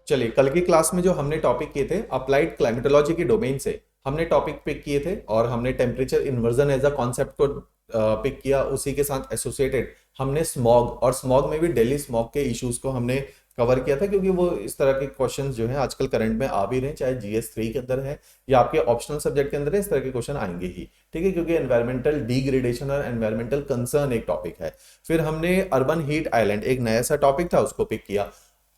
चलिए, कल की क्लास में जो हमने टॉपिक किए थे अप्लाइड क्लाइमेटोलॉजी के डोमेन से हमने टॉपिक पिक किए थे और हमने temperature inversion as a concept को पिक किया। उसी के साथ एसोसिएटेड हमने स्मॉग और स्मॉग में भी दिल्ली स्मॉग के इश्यूज को हमने कवर किया था, क्योंकि वो इस तरह के क्वेश्चंस जो हैं आजकल करंट में आ भी रहे हैं, चाहे GS 3 के अंदर है या आपके ऑप्शनल सब्जेक्ट के अंदर है, इस तरह के क्वेश्चन आएंगे ही। ठीक है, क्योंकि एनवायरमेंटल डिग्रेडेशन और एनवायरमेंटल कंसर्न एक टॉपिक है। फिर हमने अर्बन हीट आइलैंड एक नया सा टॉपिक था, उसको पिक किया।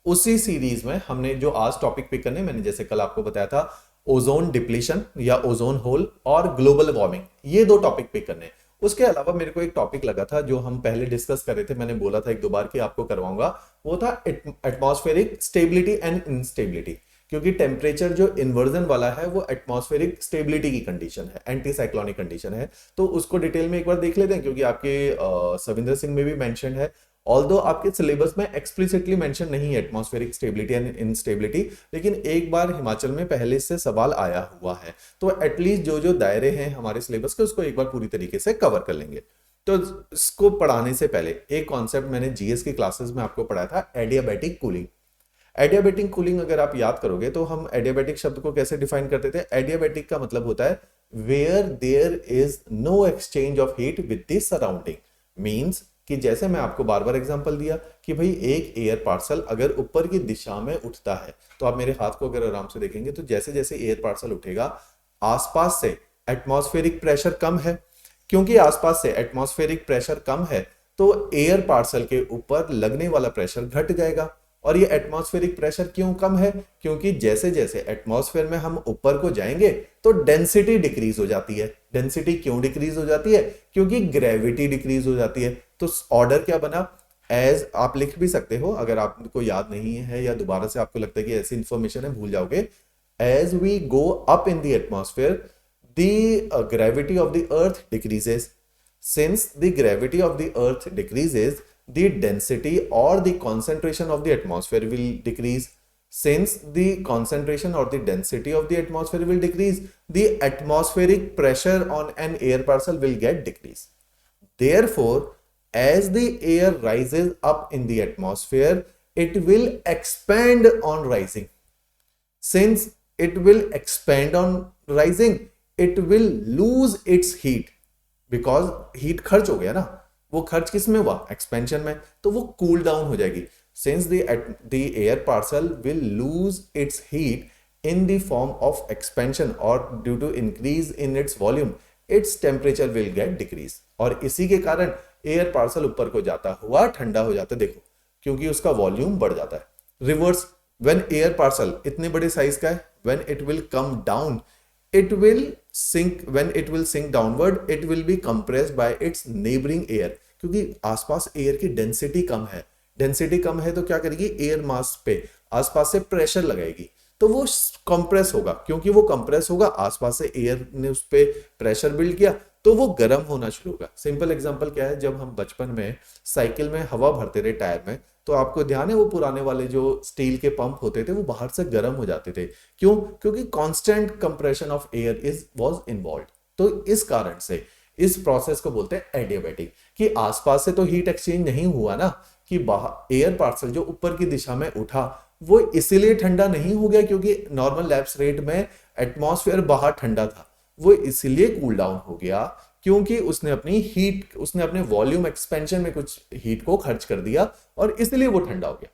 उसी सीरीज में हमने जो आज टॉपिक पिक करने, मैंने जैसे कल आपको बताया था, ओजोन डिप्लीशन या ओजोन होल और ग्लोबल वार्मिंग, ये दो टॉपिक पिक करने। उसके अलावा मेरे को एक टॉपिक लगा था जो हम पहले डिस्कस कर रहे थे, मैंने बोला था एक दो बार कि आपको करवाऊंगा, वो था एटमॉस्फेरिक स्टेबिलिटी एंड इंस्टेबिलिटी। क्योंकि टेम्परेचर जो इन्वर्जन वाला है वो एटमॉस्फेरिक स्टेबिलिटी की कंडीशन है, एंटी साइक्लोनिक कंडीशन है। तो उसको डिटेल में एक बार देख लेते हैं, क्योंकि आपके सविंदर सिंह में भी मेंशन है। ऑल्दो आपके सिलेबस में एक्सप्लिसिटली मेंशन नहीं है एटमॉस्फेरिक स्टेबिलिटी एंड इंस्टेबिलिटी, लेकिन एक बार हिमाचल में पहले से सवाल आया हुआ है, तो एटलीस्ट जो जो दायरे हैं हमारे सिलेबस के उसको एक बार पूरी तरीके से कवर कर लेंगे। तो इसको पढ़ाने से पहले एक कॉन्सेप्ट मैंने जीएस की क्लासेस में आपको पढ़ाया था, एडियाबैटिक कूलिंग। एडियाबैटिक कूलिंग अगर आप याद करोगे तो हम एडियाबैटिक शब्द को कैसे डिफाइन करते थे? एडियाबैटिक का मतलब होता है where there is no exchange of heat with the surrounding. Means कि जैसे मैं आपको बार बार एग्जांपल दिया कि भाई एक एयर पार्सल अगर ऊपर की दिशा में उठता है, तो आप मेरे हाथ को अगर आराम से देखेंगे तो जैसे जैसे एयर पार्सल उठेगा आसपास से एटमॉस्फेरिक प्रेशर कम है। क्योंकि आसपास से एटमॉस्फेरिक प्रेशर कम है तो एयर पार्सल के ऊपर लगने वाला प्रेशर घट जाएगा। और ये एटमॉस्फेरिक प्रेशर क्यों कम है? क्योंकि जैसे जैसे एटमॉस्फेयर में हम ऊपर को जाएंगे तो डेंसिटी डिक्रीज हो जाती है। डेंसिटी क्यों डिक्रीज हो जाती है? क्योंकि ग्रेविटी डिक्रीज हो जाती है। तो ऑर्डर क्या बना? एज आप लिख भी सकते हो, अगर आपको याद नहीं है या दोबारा से आपको लगता है कि ऐसी इंफॉर्मेशन है भूल जाओगे। As we go up in the atmosphere the gravity of the earth decreases. Since the gravity of the earth decreases, the density or the concentration of the atmosphere will decrease. Since the concentration or the density of the atmosphere will decrease, the atmospheric pressure on an air parcel will get decreased. Therefore, as the air rises up in the atmosphere, it will expand on rising. Since it will expand on rising, it will lose its heat, because heat खर्च हो गया ना। वो खर्च किस में हुआ? Expansion में, तो वो कूल डाउन हो जाएगी। Since the air parcel will lose its heat in the form of expansion or due to increase in its volume, its temperature will get decrease। और इसी के कारण एयर पार्सल ऊपर को जाता हुआ ठंडा हो जाता है। देखो, क्योंकि उसका वॉल्यूम बढ़ जाता है। रिवर्स, व्हेन एयर पार्सल इतने बड़े साइज का है, when it will come down, it will sink. When it will sink downward, it will be compressed by its neighboring air। क्योंकि आसपास एयर की डेंसिटी कम है। डेंसिटी कम है तो क्या करेगी? एयर मास पे आसपास से प्रेशर लगाएगी, तो वो कंप्रेस होगा। क्योंकि वो कंप्रेस होगा, आसपास से एयर ने उस पर प्रेशर बिल्ड किया, तो वो गर्म होना शुरू होगा। सिंपल एग्जांपल क्या है? जब हम बचपन में साइकिल में हवा भरते थे टायर में, तो आपको ध्यान है वो पुराने वाले जो स्टील के पंप होते थे वो बाहर से गर्म हो जाते थे। क्यों? क्योंकि constant compression of air was involve. तो इस कारण से इस प्रोसेस को बोलते हैं एडियाबैटिक, कि आसपास से तो हीट एक्सचेंज नहीं हुआ ना, कि बाहर एयर पार्सल जो ऊपर की दिशा में उठा वो इसलिए ठंडा नहीं हो गया क्योंकि नॉर्मल लैप्स रेट में एटमॉस्फेयर बाहर ठंडा था, वो इसलिए कूल डाउन हो गया क्योंकि उसने अपने वॉल्यूम एक्सपेंशन में कुछ हीट को खर्च कर दिया और इसलिए वो ठंडा हो गया।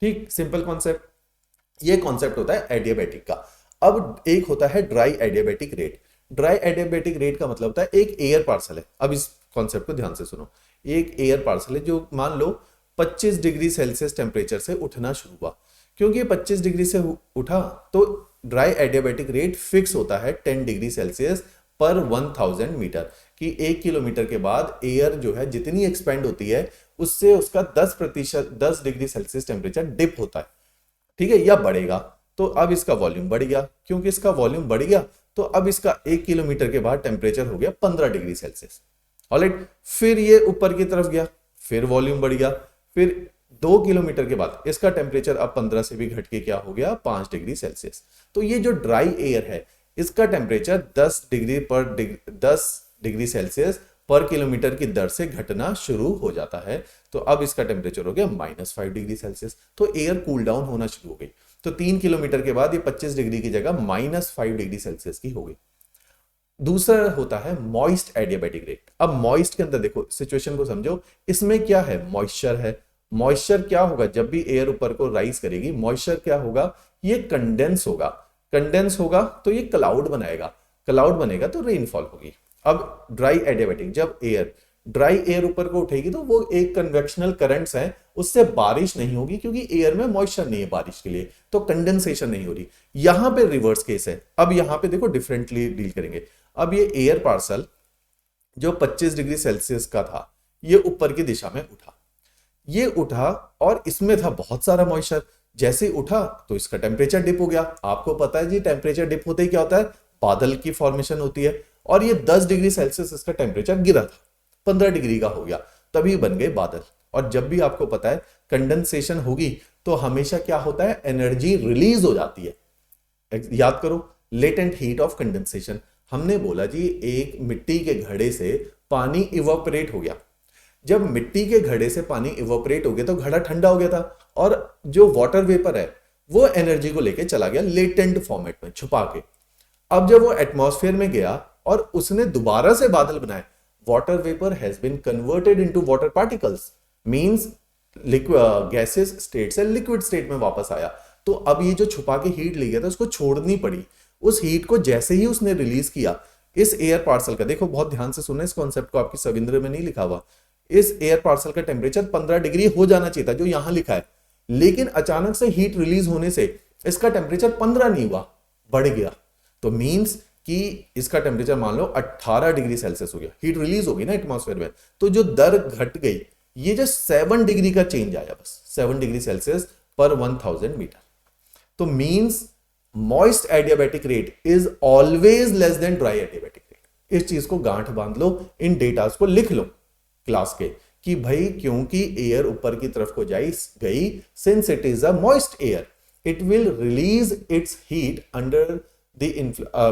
ठीक, सिंपल कॉन्सेप्ट। ये कॉन्सेप्ट होता है एडियाबैटिक का। अब एक होता है dry adiabatic rate. Dry adiabatic rate का मतलब होता है एक एयर पार्सल है। अब इस कॉन्सेप्ट को ध्यान से सुनो। एक एयर पार्सल है जो मान लो 25 डिग्री सेल्सियस टेम्परेचर से उठना शुरू हुआ। क्योंकि 25 डिग्री से उठा तो ड्राई एडियाबैटिक रेट फिक्स होता है 10 डिग्री सेल्सियस पर 1000 मीटर, कि 1 किलोमीटर के बाद एयर जो है जितनी एक्सपेंड होती है उससे उसका 10% 10 डिग्री सेल्सियस टेम्परेचर डिप होता है। ठीक है, या बढ़ेगा। तो अब इसका वॉल्यूम बढ़ गया। क्योंकि इसका वॉल्यूम बढ़ गया तो अब इसका 1 किलोमीटर के बाद टेम्परेचर हो गया 15 डिग्री सेल्सियस। ऑलराइट, फिर ये ऊपर की तरफ गया, फिर वॉल्यूम बढ़ गया, फिर 2 किलोमीटर के बाद इसका टेम्परेचर अब 15 से भी घट के क्या हो गया? 5 डिग्री सेल्सियस। तो ये जो ड्राई एयर है इसका टेम्परेचर 10 डिग्री सेल्सियस पर किलोमीटर की दर से घटना शुरू हो जाता है। तो अब इसका टेम्परेचर हो गया -5 डिग्री सेल्सियस। तो एयर कूल डाउन होना शुरू हो गई। तो 3 किलोमीटर के बाद ये 25 डिग्री की जगह -5 डिग्री सेल्सियस की हो गई। दूसरा होता है मॉइस्ट एडियाबैटिक रेट। अब मॉइस्ट के अंदर देखो सिचुएशन को समझो, इसमें क्या है, मॉइस्चर है। मॉइस्चर क्या होगा, जब भी एयर ऊपर को राइज करेगी मॉइस्चर क्या होगा, ये कंडेंस होगा। कंडेंस होगा तो ये क्लाउड बनाएगा, क्लाउड बनेगा तो रेनफॉल होगी। अब ड्राई एडियाबैटिक, जब एयर ड्राई एयर ऊपर को उठेगी तो वो एक कन्वेक्शनल करंट्स है, उससे बारिश नहीं होगी क्योंकि एयर में मॉइस्चर नहीं है बारिश के लिए, तो कंडेंसेशन नहीं हो रही। यहां पे रिवर्स केस है। अब यहां पे देखो डिफरेंटली डील करेंगे। अब ये एयर पार्सल जो 25 डिग्री सेल्सियस का था, ये ऊपर की दिशा में उठा, ये उठा और इसमें था बहुत सारा मॉइस्चर। जैसे ही उठा तो इसका टेम्परेचर डिप हो गया। आपको पता है जी टेम्परेचर डिप होते ही क्या होता है, बादल की फॉर्मेशन होती है। और ये 10 डिग्री सेल्सियस इसका टेम्परेचर गिरा था, 15 डिग्री का हो गया, तभी बन गए बादल। और जब भी आपको पता है कंडेंसेशन होगी तो हमेशा क्या होता है, एनर्जी रिलीज हो जाती है। याद करो लेटेंट हीट ऑफ कंडेंसेशन। हमने बोला जी एक मिट्टी के घड़े से पानी इवापोरेट हो गया। जब मिट्टी के घड़े से पानी इवापोरेट हो गया तो घड़ा ठंडा हो गया था, और जो वाटर वेपर है वो एनर्जी को लेके चला गया लेटेंट फॉर्मेट में छुपा के। अब जब वो एटमॉस्फेयर में गया और उसने दोबारा से बादल बनाए, water vapour has been converted into water particles, means gases state से लिक्विड स्टेट में वापस आया। तो अब ये जो छुपा के हीट ले गया था उसको छोड़नी पड़ी। उस हीट को जैसे ही उसने रिलीज किया, इस एयर पार्सल का देखो बहुत ध्यान से सुनना इस कॉन्सेप्ट को, आपकी सविंद्र में नहीं लिखा हुआ। इस एयर पार्सल का टेम्परेचर 15 डिग्री हो जाना चाहिए था जो यहां लिखा है, लेकिन अचानक से हीट रिलीज होने से इसका टेम्परेचर 15 नहीं हुआ, बढ़ गया। तो मींस कि इसका टेम्परेचर मान लो 18 डिग्री सेल्सियस हो गया, हीट रिलीज हो गई ना एटमॉस्फेयर में, तो जो दर घट गई, ये जो 7 डिग्री का चेंज आया, बस 7 डिग्री सेल्सियस पर 1000 मीटर। तो means moist adiabatic rate is always less than dry adiabatic rate. इस चीज को गांठ बांध लो, इन डेटास को लिख लो क्लास के, कि भाई क्योंकि एयर ऊपर की तरफ को गई, since it is a moist air, it will release it's heat under the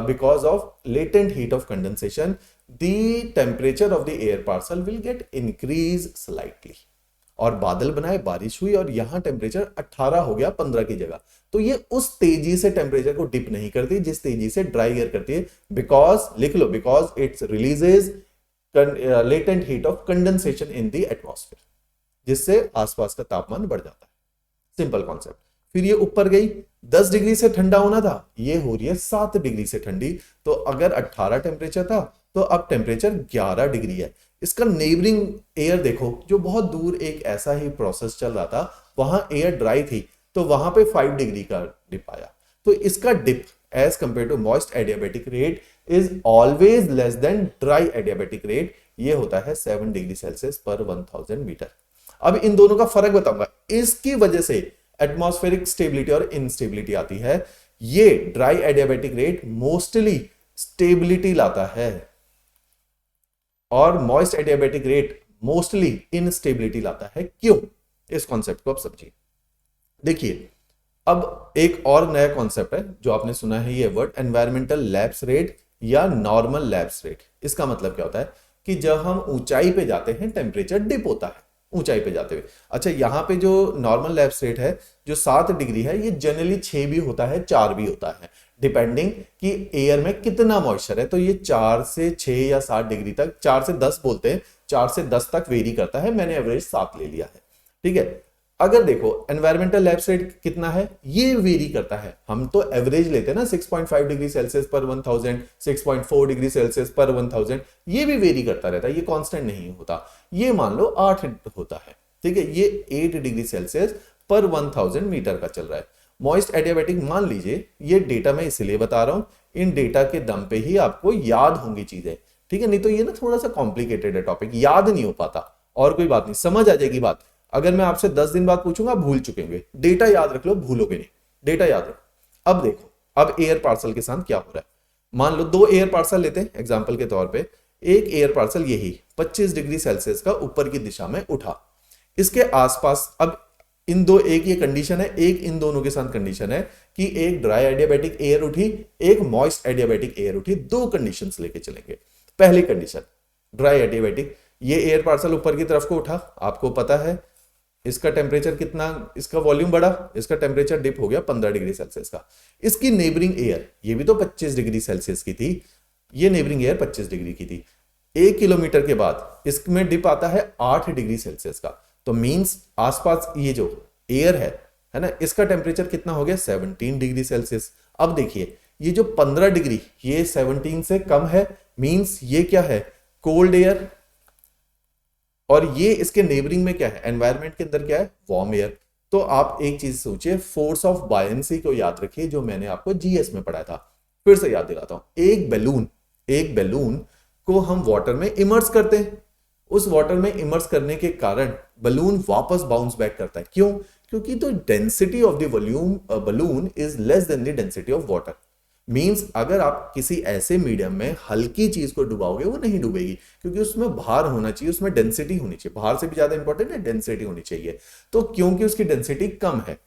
because of latent heat of condensation, the temperature of the air parcel will get increase slightly। और बादल बनाए, बारिश हुई और यहां टेम्परेचर 18 हो गया 15 की जगह। तो ये उस तेजी से टेम्परेचर को डिप नहीं करती जिस तेजी से ड्राई एयर करती है, बिकॉज लिख लो, because it's releases latent heat of condensation in the atmosphere, जिससे आसपास का तापमान बढ़ जाता है। Simple concept. फिर ये ऊपर गई, 10 डिग्री से ठंडा होना था, ये हो रही है 7 डिग्री से ठंडी। तो अगर 18 टेम्परेचर था तो अब टेम्परेचर 11 डिग्री है। इसका नेबरिंग एयर देखो, जो बहुत दूर एक ऐसा ही प्रोसेस चल रहा था, वहां एयर ड्राई थी तो वहां पे 5 डिग्री का डिप आया। तो इसका dip as compare to moist adiabatic rate is always less than dry adiabatic rate. ये होता है 7 डिग्री सेल्सियस पर 1000 मीटर। अब इन दोनों का फर्क बताऊंगा। इसकी वजह से एटमॉस्फेरिक स्टेबिलिटी और इनस्टेबिलिटी आती है। ये dry adiabatic rate mostly stability लाता है और moist adiabatic rate mostly instability लाता है। क्यों? इस कॉन्सेप्ट को आप समझिए। देखिए अब एक और नया कॉन्सेप्ट है जो आपने सुना है, ये वर्ड एनवायरमेंटल लैप्स रेट या नॉर्मल लैप्स रेट। इसका मतलब क्या होता है कि जब हम ऊंचाई पे जाते हैं टेम्परेचर डिप होता है ऊंचाई पे जाते हुए। अच्छा, यहाँ पे जो नॉर्मल लैप्स रेट है जो 7 डिग्री है, ये जनरली 6 भी होता है, 4 भी होता है, डिपेंडिंग कि एयर में कितना मॉइस्चर है। तो ये 4 से 6 या 7 डिग्री तक, 4 से 10 बोलते हैं, 4 से 10 तक वेरी करता है। मैंने एवरेज 7 ले लिया है, ठीक है। अगर देखो एनवायरमेंटल लैप्स रेट कितना है, ये वेरी करता है। हम तो एवरेज लेते हैं ना, 6.5 डिग्री सेल्सियस पर 1000, 6.4 डिग्री सेल्सियस पर 1000, ये भी वेरी करता रहता है, ये कांस्टेंट नहीं होता। ये मान लो 8 होता है, ठीक है, ये 8 डिग्री सेल्सियस पर 1000 मीटर का चल रहा है। मॉइस्ट एडियाबैटिक मान लीजिए, ये डेटा मैं इसलिए बता रहा हूं, इन डेटा के दम पे ही आपको याद होंगी चीजें, ठीक है। नहीं तो ये ना थोड़ा सा कॉम्प्लिकेटेड है टॉपिक, याद नहीं हो पाता। और कोई बात नहीं, समझ आ जाएगी बात। अगर मैं आपसे 10 दिन बाद पूछूंगा भूल चुकेंगे, डेटा याद रख लो, भूलोगे नहीं, डेटा याद रखो। अब देखो, अब एयर पार्सल के साथ क्या हो रहा है। मान लो 2 एयर पार्सल लेते हैं एग्जांपल के तौर पे। एक एयर पार्सल यही 25 डिग्री सेल्सियस का ऊपर की दिशा में उठा, इसके आसपास अब इन दो, एक ये कंडीशन है, एक इन दोनों के साथ कंडीशन है कि एक ड्राई एडियाबैटिक एयर उठी, एक मॉइस्ट एडियाबैटिक एयर उठी। 2 कंडीशंस लेके चलेंगे। पहली कंडीशन ड्राई एडियाबैटिक, ये एयर पार्सल ऊपर की तरफ को उठा, आपको पता है इसका टेम्परेचर कितना, इसका वॉल्यूम बढ़ा, इसका टेम्परेचर डिप हो गया 15 डिग्री सेल्सियस का। इसकी नेबरिंग एयर, ये भी तो 25 डिग्री सेल्सियस की थी, ये नेबरिंग एयर 25 डिग्री की थी। 1 किलोमीटर के बाद इसमें डिप आता है 8 डिग्री सेल्सियस का। तो मींस आसपास ये जो एयर है ना, इसका टेम्परेचर कितना हो गया 17 डिग्री सेल्सियस। अब देखिए ये जो 15 डिग्री, ये 17 से कम है, मींस ये क्या है, कोल्ड एयर, और ये इसके नेबरिंग में क्या है, एनवायरनमेंट के अंदर क्या है, वार्म एयर। तो आप एक चीज सोचिए, फोर्स ऑफ बायंसी को याद रखिए, जो मैंने आपको जीएस में पढ़ाया था, फिर से याद दिलाता हूं। एक बैलून को हम वाटर में इमर्स करते हैं, उस वाटर में इमर्स करने के कारण बलून वापस बाउंस बैक करता है। क्यों? क्योंकि तो density of the volume balloon is less than the density of water. Means अगर आप किसी ऐसे मीडियम में हल्की चीज को डुबाओगे, वो नहीं डूबेगी, क्योंकि उसमें भार होना चाहिए, उसमें डेंसिटी होनी चाहिए। भार से भी ज्यादा इंपॉर्टेंट है डेंसिटी होनी चाहिए। तो क्योंकि उसकी डेंसिटी कम है,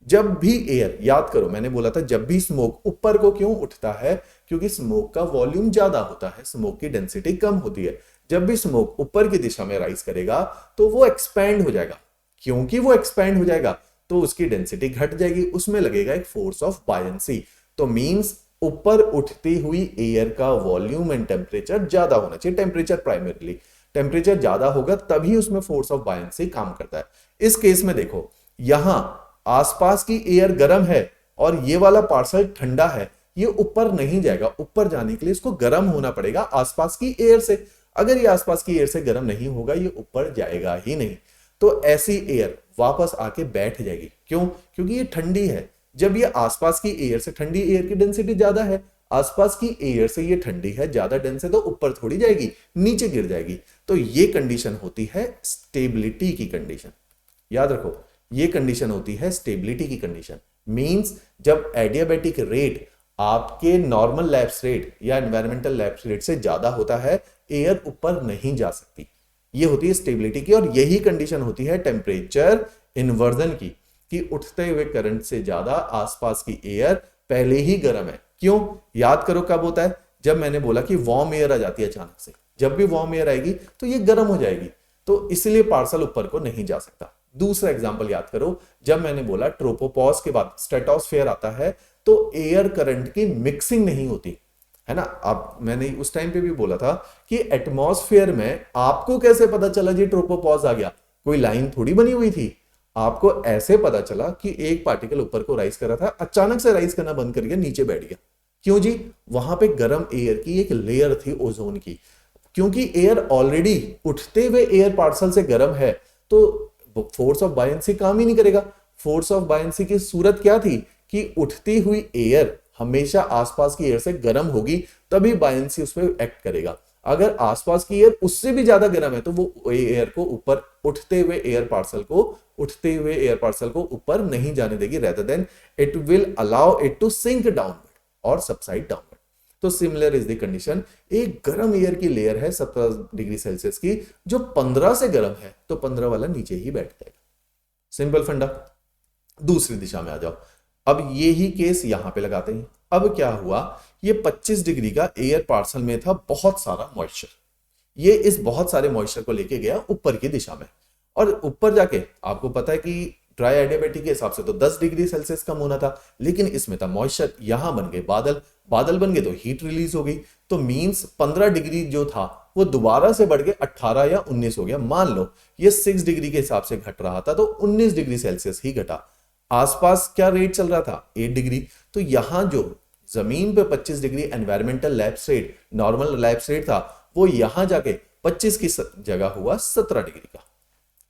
जब भी एयर, याद करो मैंने बोला था जब भी स्मोक ऊपर को क्यों उठता है, क्योंकि स्मोक का वॉल्यूम ज्यादा होता है, स्मोक की डेंसिटी कम होती है। जब भी स्मोक ऊपर की दिशा में राइज करेगा तो वो एक्सपैंड हो जाएगा। क्योंकि वो एक्सपैंड हो जाएगा तो उसकी डेंसिटी घट जाएगी, उसमें लगेगा एक फोर्स ऑफ बायंसी। तो मींस ऊपर उठती हुई एयर का वॉल्यूम एंड टेम्परेचर ज्यादा होना चाहिए। टेम्परेचर प्राइमरीली, टेम्परेचर ज्यादा होगा तभी उसमें फोर्स ऑफ बायंसी काम करता है। इस केस में देखो, यहां आसपास की एयर गर्म है और ये वाला पार्सल ठंडा है, ये ऊपर नहीं जाएगा। ऊपर जाने के लिए इसको गर्म होना पड़ेगा आसपास की एयर से। अगर ये आसपास की एयर से गर्म नहीं होगा, ये ऊपर जाएगा ही नहीं। तो ऐसी एयर वापस आके बैठ जाएगी। क्यों? क्योंकि ये ठंडी है। जब ये आसपास की एयर से, ठंडी एयर की डेंसिटी ज्यादा है, आसपास की एयर से ये ठंडी है, ज्यादा डेंस है, तो ऊपर थोड़ी जाएगी, नीचे गिर जाएगी। तो ये कंडीशन होती है स्टेबिलिटी की कंडीशन। याद रखो, ये कंडीशन होती है स्टेबिलिटी की कंडीशन। मींस जब एडियाबैटिक रेट आपके नॉर्मल लैप्स रेट या एनवायरमेंटल लैप्स रेट से ज्यादा होता है, एयर ऊपर नहीं जा सकती। ये होती है स्टेबिलिटी की, और यही कंडीशन होती है टेम्परेचर इन्वर्जन की, कि उठते हुए करंट से ज्यादा आसपास की एयर पहले ही गर्म है। क्यों? याद करो कब होता है, जब मैंने बोला कि वार्म एयर आ जाती है अचानक से। जब भी वार्म एयर आएगी तो ये गर्म हो जाएगी, तो इसलिए पार्सल ऊपर को नहीं जा सकता। दूसरा एग्जांपल याद करो, जब मैंने बोला ट्रोपोपॉज के बाद स्ट्रेटोस्फेयर आता है, तो एयर करंट की मिक्सिंग नहीं होती है ना। अब मैंने उस टाइम पे भी बोला था कि एटमॉस्फेयर में आपको कैसे पता चला जी ट्रोपोपॉज आ गया, कोई लाइन थोड़ी बनी हुई थी। आपको ऐसे पता चला कि एक पार्टिकल ऊपर को राइज कर रहा था, अचानक से राइज करना बंद कर गया, नीचे बैठ गया। क्यों जी? वहां पे गर्म एयर की एक लेयर थी ओजोन की। क्योंकि एयर ऑलरेडी उठते हुए एयर पार्सल से गर्म है, तो फोर्स ऑफ बायंसी काम ही नहीं करेगा। फोर्स ऑफ बायंसी की सूरत क्या थी कि उठती हुई एयर हमेशा आसपास की एयर से गर्म होगी, तभी बायंसी उस पर एक्ट करेगा। अगर आसपास की एयर उससे भी ज्यादा गर्म है, तो वो एयर को ऊपर, उठते हुए एयर पार्सल को ऊपर नहीं जाने देगी, rather than it will allow it to sink downward और सबसाइड डाउनवर्ड। तो सिमिलर इज द कंडीशन। एक गर्म एयर की लेयर है 17 डिग्री सेल्सियस की, जो 15 से गर्म है, तो 15 वाला नीचे ही बैठ जाएगा। सिंपल फंडा। दूसरी दिशा में आ जाओ। अब ये ही केस यहां पे लगाते हैं। अब क्या हुआ, ये 25 डिग्री का एयर पार्सल में था बहुत सारा मॉइस्चर। ये इस बहुत सारे मॉइस्चर को लेके गया ऊपर की दिशा में, और ऊपर जाके आपको पता है कि ड्राई एडियाबैटिक के हिसाब से तो 10 डिग्री सेल्सियस कम होना था, लेकिन इसमें था मॉइस्चर। यहां बन गए बादल, बादल बन गए तो हीट रिलीज हो गई। तो मींस 15 डिग्री जो था वो दोबारा से बढ़ के 18 या 19 हो गया। मान लो ये 6 डिग्री के हिसाब से घट रहा था, तो 19 डिग्री सेल्सियस ही घटा। आसपास क्या रेट चल रहा था, 8 डिग्री। तो यहां जो जमीन पे 25 degree environmental lapse rate, normal lapse rate था, वो यहां जाके 25 की जगह हुआ 17 डिग्री का।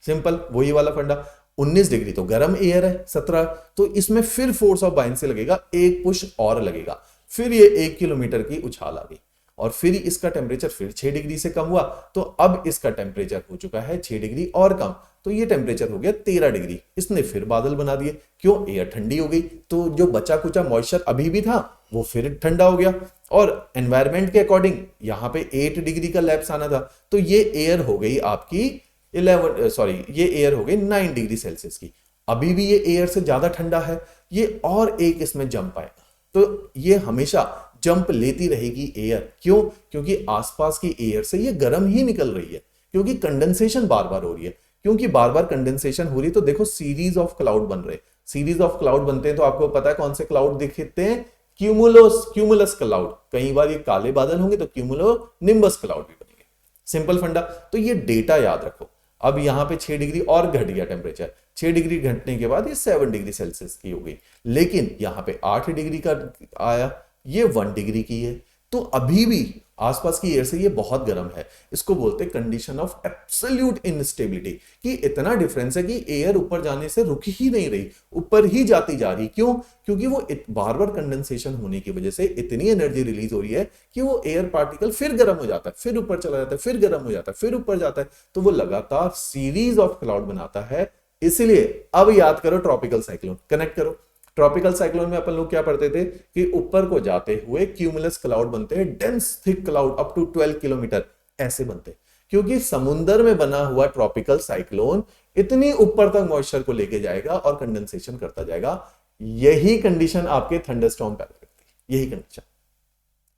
सिंपल, वही वाला फंडा। 19 डिग्री तो गर्म एयर है, 17 तो इसमें फिर फोर्स ऑफ बायंसी लगेगा, एक पुश और लगेगा। फिर ये 1 किलोमीटर की उछाल आ गई, और फिर इसका टेम्परेचर फिर 6 डिग्री से कम हुआ। तो अब इसका टेम्परेचर हो चुका है 6 डिग्री और कम, तो ये टेम्परेचर हो गया 13 डिग्री। इसने फिर बादल बना दिए। क्यों? एयर ठंडी हो गई, तो जो बचा कुचा मॉइस्चर अभी भी था वो फिर ठंडा हो गया। और एनवायरमेंट के अकॉर्डिंग यहाँ पे 8 डिग्री का लैप्स आना था, तो ये एयर हो गई आपकी 9 डिग्री सेल्सियस की। अभी भी ये एयर से ज्यादा ठंडा है, ये और एक इसमें जंप आएगा। तो ये हमेशा जंप लेती रहेगी एयर। क्यों? क्योंकि आसपास की एयर से ये गर्म ही निकल रही है, क्योंकि कंडेंसेशन बार बार हो रही है। क्योंकि बार बार कंडेंसेशन हो रही, तो देखो सीरीज ऑफ क्लाउड बन रहे, सीरीज ऑफ क्लाउड बनते हैं तो आपको पता है कौन से क्लाउड दिखते हैं, क्यूमुलस क्लाउड। कई बार ये काले बादल होंगे तो क्यूमुलो निम्बस क्लाउड भी बनेंगे। सिंपल फंडा। तो ये डेटा याद रखो। अब यहां पे 6 डिग्री और घट गया टेम्परेचर, 6 डिग्री घटने के बाद ये 7 डिग्री सेल्सियस की हो गई, लेकिन यहां पे 8 डिग्री का आया, ये 1 डिग्री की है। तो अभी भी आसपास की एयर से ये बहुत गर्म है। इसको बोलते हैं कंडीशन ऑफ एब्सोल्यूट इनस्टेबिलिटी, कि इतना डिफरेंस है कि एयर ऊपर जाने से रुक ही नहीं रही, ऊपर ही जाती जा रही। क्यों? क्योंकि वो बार बार कंडेंसेशन होने की वजह से इतनी एनर्जी रिलीज हो रही है कि वो एयर पार्टिकल फिर गर्म हो जाता है, फिर ऊपर चला जाता है, फिर गर्म हो जाता है, फिर ऊपर जाता है। तो वो लगातार सीरीज ऑफ क्लाउड बनाता है। इसलिए अब याद करो ट्रॉपिकल साइक्लोन, कनेक्ट करो। ट्रॉपिकल साइक्लोन में अपन लोग क्या पढ़ते थे कि ऊपर को जाते हुए क्यूमुलस क्लाउड बनते हैं, dense thick cloud up to 12 kilometre ऐसे बनते हैं, क्योंकि समुद्र में बना हुआ ट्रॉपिकल साइक्लोन इतनी ऊपर तक मॉइस्चर को लेके जाएगा और कंडेंसेशन करता जाएगा। यही कंडीशन आपके थंडरस्टॉर्म पैदा करती है, यही कंडीशन।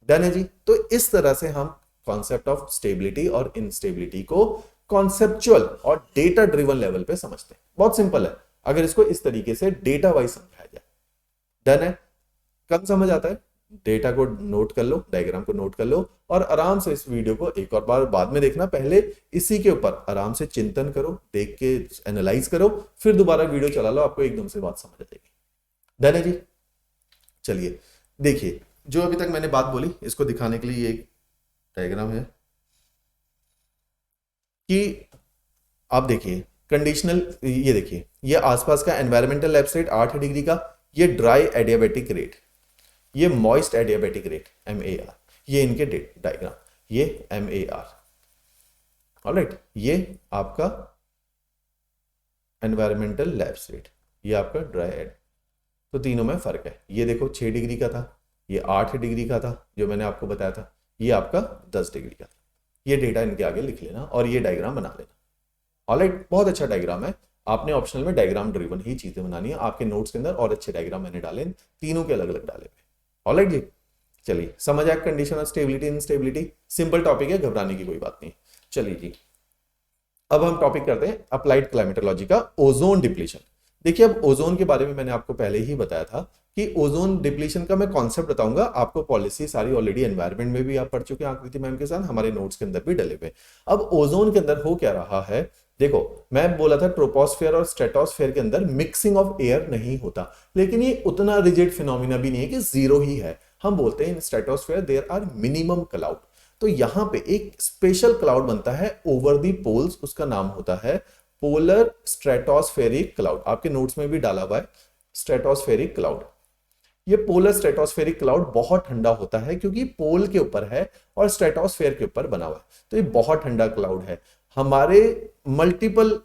डन है जी। तो इस तरह से हम कॉन्सेप्ट ऑफ स्टेबिलिटी और इनस्टेबिलिटी को कॉन्सेप्चुअल और डेटा ड्रिवन लेवल पे समझते हैं। बहुत सिंपल है अगर इसको इस तरीके से डेटा वाइज समझाया जाए। डन है। कब समझ आता है? डेटा को नोट कर लो, डायग्राम को नोट कर लो और आराम से इस वीडियो को एक और बार बाद में देखना। पहले इसी के ऊपर आराम से चिंतन करो, देख के एनालाइज करो, फिर दोबारा वीडियो चला लो, आपको एकदम से बात समझ आ जाएगी। डन है जी। चलिए देखिए, जो अभी तक मैंने बात बोली इसको दिखाने के लिए एक डायग्राम है कि आप देखिए कंडीशनल, ये देखिए ये आसपास का एनवायरमेंटल लैब्स रेट 8 डिग्री का, ये ड्राई एडियाबेटिक रेट, ये मॉइस्ट एडियाबेटिक रेट MAR, ये इनके डायग्राम, ये MAR। ऑलराइट, ये आपका एनवायरमेंटल लैब्स रेट, ये आपका ड्राई एड। तो तीनों में फर्क है। ये देखो 6 डिग्री का था, ये 8 डिग्री का था जो मैंने आपको बताया था, ये आपका 10 डिग्री का था। ये डेटा इनके आगे लिख लेना और ये डायग्राम बना लेना। ऑलराइट, बहुत अच्छा डायग्राम है। आपने ऑप्शनल में डायग्राम ड्रिवन ही चीजें बनानी है। आपके नोट्स के अंदर और अच्छे डायग्राम मैंने डाले, तीनों के अलग अलग डाले हुए। ऑलराइट जी। चलिए समझ आया condition of stability instability. Simple topic है, घबराने की कोई बात नहीं। चलिए जी, अब हम टॉपिक करते हैं अप्लाइड क्लाइमेटोलॉजी का ओजोन डिप्लीशन। देखिए अब ओजोन के बारे में मैंने आपको पहले ही बताया था कि ओजोन डिप्लीशन का मैं कॉन्सेप्ट बताऊंगा आपको। पॉलिसी सारी ऑलरेडी एनवायरनमेंट में भी आप पढ़ चुके हैं आकृति मैम के साथ, हमारे नोट्स के अंदर भी डले हुए। अब ओजोन के अंदर हो क्या रहा है, देखो मैं बोला था ट्रोपोस्फेयर और स्ट्रेटोस्फेयर के अंदर मिक्सिंग ऑफ एयर नहीं होता, लेकिन ये उतना रिजिड फिनोमिना भी नहीं है कि जीरो ही है। हम बोलते हैं in stratosphere there are minimum cloud. तो यहां पे एक स्पेशल क्लाउड बनता है ओवर दी पोल्स, उसका नाम होता है पोलर स्ट्रेटोस्फेरिक क्लाउड। आपके नोट्स में भी डाला हुआ है स्ट्रेटोस्फेरिक क्लाउड। ये पोलर स्ट्रेटोस्फेरिक क्लाउड बहुत ठंडा होता है क्योंकि पोल के ऊपर है और स्ट्रेटोस्फेयर के ऊपर बना हुआ है, तो ये बहुत ठंडा क्लाउड है। हमारे मल्टीपल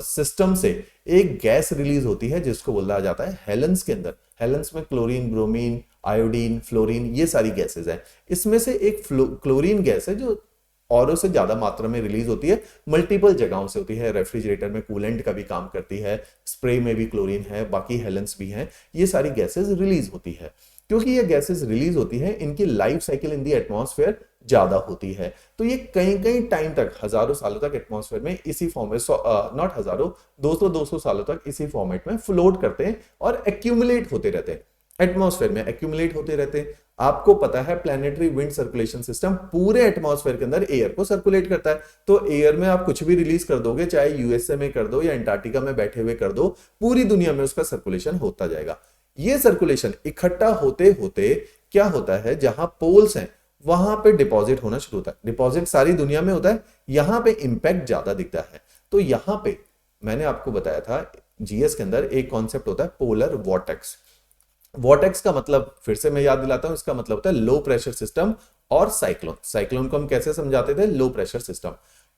सिस्टम से एक गैस रिलीज होती है जिसको बोला जाता है हेलेंस के अंदर। हेलेंस में क्लोरीन, ब्रोमीन, आयोडीन, फ्लोरीन, ये सारी गैसेज हैं। इसमें से एक क्लोरीन गैस है जो औरों से ज्यादा मात्रा में रिलीज होती है, मल्टीपल जगहों से होती है। रेफ्रिजरेटर में कूलेंट का भी काम करती है, स्प्रे में भी क्लोरीन है, बाकी हेलेंस भी हैं। ये सारी गैसेज रिलीज होती है। क्योंकि ये गैसेस रिलीज होती हैं, इनकी life cycle in the atmosphere ज्यादा होती है, तो ये कई कई टाइम तक, हजारों सालों तक एटमॉस्फेयर में इसी फॉर्म में, नॉट हजारों, 200 सालों तक इसी फॉर्मेट में फ्लोट करते हैं और एक्यूमुलेट होते रहते हैं, एटमॉस्फेयर में एक्यूमुलेट होते रहते हैं। आपको पता है प्लैनेटरी विंड सर्कुलेशन सिस्टम पूरे एटमॉस्फेयर के अंदर एयर को सर्कुलेट करता है। तो एयर में आप कुछ भी रिलीज कर दोगे, चाहे यूएसए में कर दो या अंटार्कटिका में बैठे हुए कर दो, पूरी दुनिया में उसका सर्कुलेशन होता जाएगा। ये सर्कुलेशन इकट्ठा होते होते क्या होता है, जहां पोल्स हैं वहां पे डिपॉजिट होना शुरू होता है। डिपॉजिट सारी दुनिया में होता है, यहां पे इंपैक्ट ज्यादा दिखता है। तो यहां पे मैंने आपको बताया था जीएस के अंदर एक कॉन्सेप्ट होता है पोलर वॉर्टेक्स। वॉर्टेक्स का मतलब फिर से मैं याद दिलाता हूं, इसका मतलब होता है लो प्रेशर सिस्टम और साइक्लोन। साइक्लोन को हम कैसे समझाते थे, लो प्रेशर सिस्टम।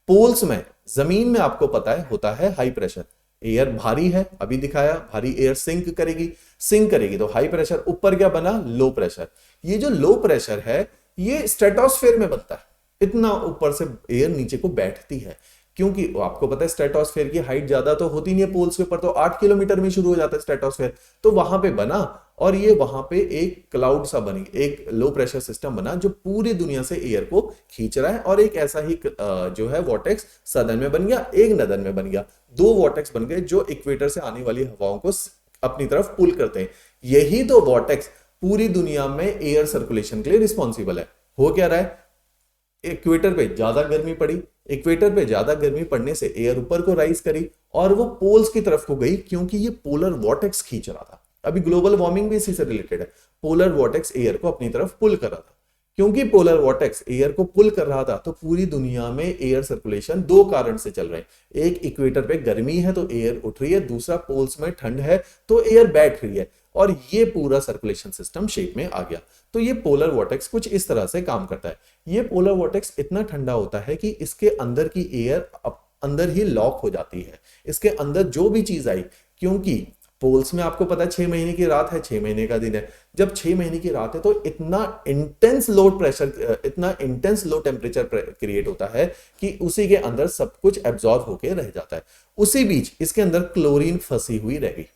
पोल्स में, जमीन में आपको पता है होता है हाई प्रेशर, एयर भारी है, अभी दिखाया भारी एयर सिंक करेगी तो हाई प्रेशर, ऊपर क्या बना, लो प्रेशर। ये जो लो प्रेशर है ये स्ट्रेटोस्फेयर में बनता है, इतना ऊपर से एयर नीचे को बैठती है। क्योंकि आपको पता है स्ट्रेटोस्फेयर की हाइट ज्यादा तो होती नहीं है पोल्स के ऊपर, तो 8 किलोमीटर में शुरू हो जाता है स्ट्रेटोस्फेयर, तो वहां पे बना और ये वहां पे एक क्लाउड सा बनी, एक लो प्रेशर सिस्टम बना जो पूरी दुनिया से एयर को खींच रहा है, और एक ऐसा ही जो है वॉर्टेक्स सदर्न में बन गया, एक नदर्न में बन गया, दो वॉर्टेक्स बन गए जो इक्वेटर से आने वाली हवाओं को अपनी तरफ पुल करते हैं। यही दो वॉर्टेक्स पूरी दुनिया में एयर सर्कुलेशन के लिए रिस्पॉन्सिबल है। हो क्या रहा है, इक्वेटर पे ज्यादा गर्मी पड़ी, इक्वेटर पे ज्यादा गर्मी पड़ने से एयर ऊपर को राइज करी और वो पोल्स की तरफ को गई, क्योंकि ये पोलर वॉर्टेक्स खींच रहा था। अभी ग्लोबल वार्मिंग भी इसी से रिलेटेड है, पोलर वॉर्टेक्स एयर को अपनी तरफ पुल कर रहा था। क्योंकि पोलर वॉर्टेक्स एयर को पुल कर रहा था तो पूरी दुनिया में एयर सर्कुलेशन दो कारण से चल रहे हैं। एक, इक्वेटर पे गर्मी है तो एयर उठ रही है, दूसरा पोल्स में ठंड है तो एयर बैठ रही है, और ये पूरा सर्कुलेशन सिस्टम शेप में आ गया। तो ये पोलर वॉर्टेक्स कुछ इस तरह से काम करता है। ये पोलर वॉर्टेक्स इतना ठंडा होता है कि इसके अंदर की एयर अंदर ही लॉक हो जाती है। इसके अंदर जो भी चीज आई, क्योंकि पोल्स में आपको पता है 6 महीने की रात है, 6 महीने का दिन है। जब 6 महीने की रात है तो इतना इंटेंस लो प्रेशर, इतना इंटेंस लो टेम्परेचर क्रिएट होता है कि उसी के अंदर सब कुछ एब्जॉर्ब होकर रह जाता है। उसी बीच इसके अंदर क्लोरीन फंसी हुई रह गई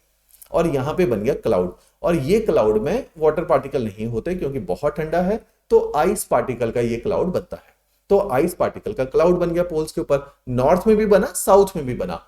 और यहां पे बन गया क्लाउड। और ये क्लाउड में वाटर पार्टिकल नहीं होते क्योंकि बहुत ठंडा है, तो आइस पार्टिकल का ये क्लाउड बनता है। तो आइस पार्टिकल का क्लाउड बन गया पोल्स के ऊपर। नॉर्थ में भी बना, साउथ में भी बना।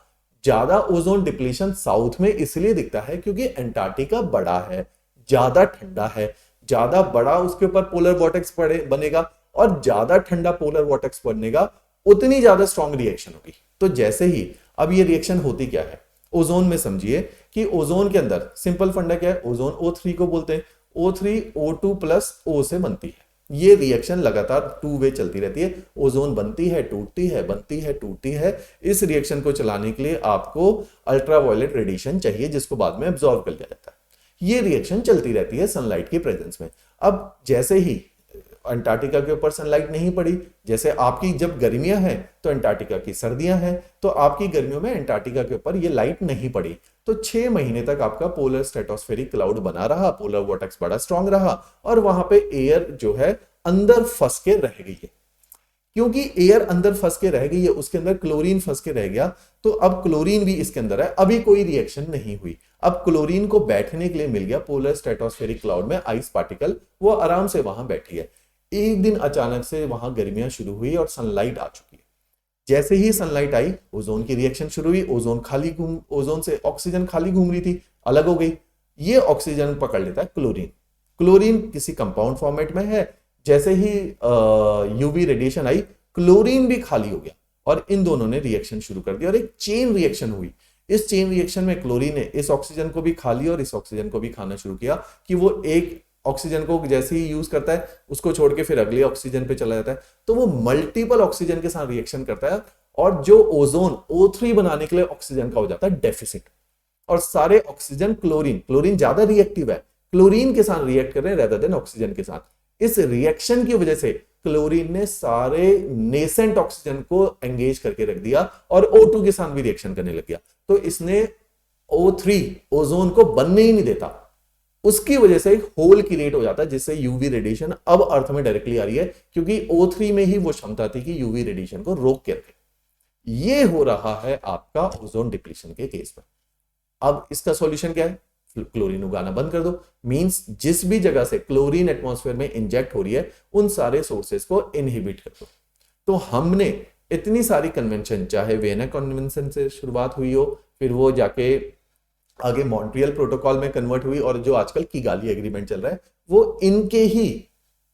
ज्यादा ओजोन डिप्लीशन साउथ में इसलिए दिखता है क्योंकि अंटार्कटिका बड़ा है, ज्यादा ठंडा है, ज्यादा बड़ा उसके ऊपर पोलर वॉर्टेक्स बनेगा, और ज्यादा ठंडा पोलर वॉर्टेक्स बनेगा उतनी ज्यादा स्ट्रॉन्ग रिएक्शन होगी। तो जैसे ही अब ये रिएक्शन होती क्या है, ओजोन में समझिए कि ओजोन के अंदर सिंपल फंडा क्या है, ओजोन O3 को बोलते हैं। O3 O2 प्लस O से बनती है। ये रिएक्शन लगातार टू वे चलती रहती है। ओजोन बनती है, टूटती है, बनती है, टूटती है। इस रिएक्शन को चलाने के लिए आपको अल्ट्रावायलेट रेडिएशन चाहिए जिसको बाद में एब्जॉर्ब कर लिया जाता है। ये रिएक्शन चलती रहती है सनलाइट की प्रेजेंस में। अब जैसे ही अंटार्कटिका के ऊपर सनलाइट नहीं पड़ी, जैसे आपकी जब गर्मियां हैं तो अंटार्कटिका की सर्दियां हैं, तो आपकी गर्मियों में अंटार्कटिका के ऊपर ये लाइट नहीं पड़ी, तो 6 महीने तक आपका पोलर स्ट्रेटोस्फेरिक क्लाउड बना रहा, पोलर वॉर्टेक्स बड़ा स्ट्रांग रहा, और वहां पे एयर जो है अंदर फंस के रह गई है। क्योंकि एयर अंदर फंस के रह गई है, उसके अंदर क्लोरीन फंस के रह गया, तो अब क्लोरीन भी इसके अंदर है। अभी कोई रिएक्शन नहीं हुई, अब क्लोरीन को बैठने के लिए मिल गया पोलर स्ट्रेटोस्फेरिक क्लाउड में आइस पार्टिकल, वो आराम से वहां बैठी है। एक दिन अचानक से वहां गर्मियां शुरू हुई और सनलाइट आ चुकी है। जैसे ही सनलाइट आई, ओजोन की रिएक्शन शुरू हुई। ओजोन से ऑक्सीजन खाली घूम रही थी, अलग हो गई। ये ऑक्सीजन पकड़ लेता है क्लोरीन। क्लोरीन किसी कंपाउंड फॉर्मेट में है। जैसे ही यूवी रेडिएशन आई, क्लोरीन भी खाली हो गया और इन दोनों ने रिएक्शन शुरू कर दिया और एक चेन रिएक्शन हुई। इस चेन रिएक्शन में क्लोरीन ने इस ऑक्सीजन को भी खा लिया और इस ऑक्सीजन को भी खाना शुरू किया कि वो एक ऑक्सीजन को जैसे ही यूज करता है उसको छोड़ के फिर अगले ऑक्सीजन पे चला जाता है, तो वो मल्टीपल ऑक्सीजन के साथ रिएक्शन करता है और जो ओजोन O3 बनाने के लिए ऑक्सीजन का हो जाता है डेफिसिट, और सारे ऑक्सीजन क्लोरीन ज्यादा रिएक्टिव है, क्लोरीन के साथ रिएक्ट कर रहे हैं रेदर देन ऑक्सीजन के साथ। इस रिएक्शन की वजह से क्लोरीन ने सारे नेसेंट ऑक्सीजन को एंगेज करके रख दिया और O2 के साथ भी रिएक्शन करने लग गया। तो इसने O3 ओजोन को बनने ही नहीं देता, उसकी वजह से एक होल क्रिएट हो जाता है जिससे यूवी रेडिएशन अब अर्थ में डायरेक्टली आ रही है, क्योंकि O3 में ही वो क्षमता थी कि यूवी रेडिएशन को रोक के रखे। ये हो रहा है आपका ओजोन डिप्लीशन के केस में। अब इसका सॉल्यूशन क्या है? क्लोरीन उगाना बंद कर दो। मींस जिस भी जगह से क्लोरीन एटमॉस्फेयर में इंजेक्ट हो रही है उन सारे सोर्सेस को इनहिबिट कर दो। तो हमने इतनी सारी कन्वेंशन, चाहे वियना कन्वेंशन से शुरुआत हुई हो, फिर वो जाके आगे मॉन्ट्रियल प्रोटोकॉल में कन्वर्ट हुई, और जो आजकल किगाली एग्रीमेंट चल रहा है वो इनके ही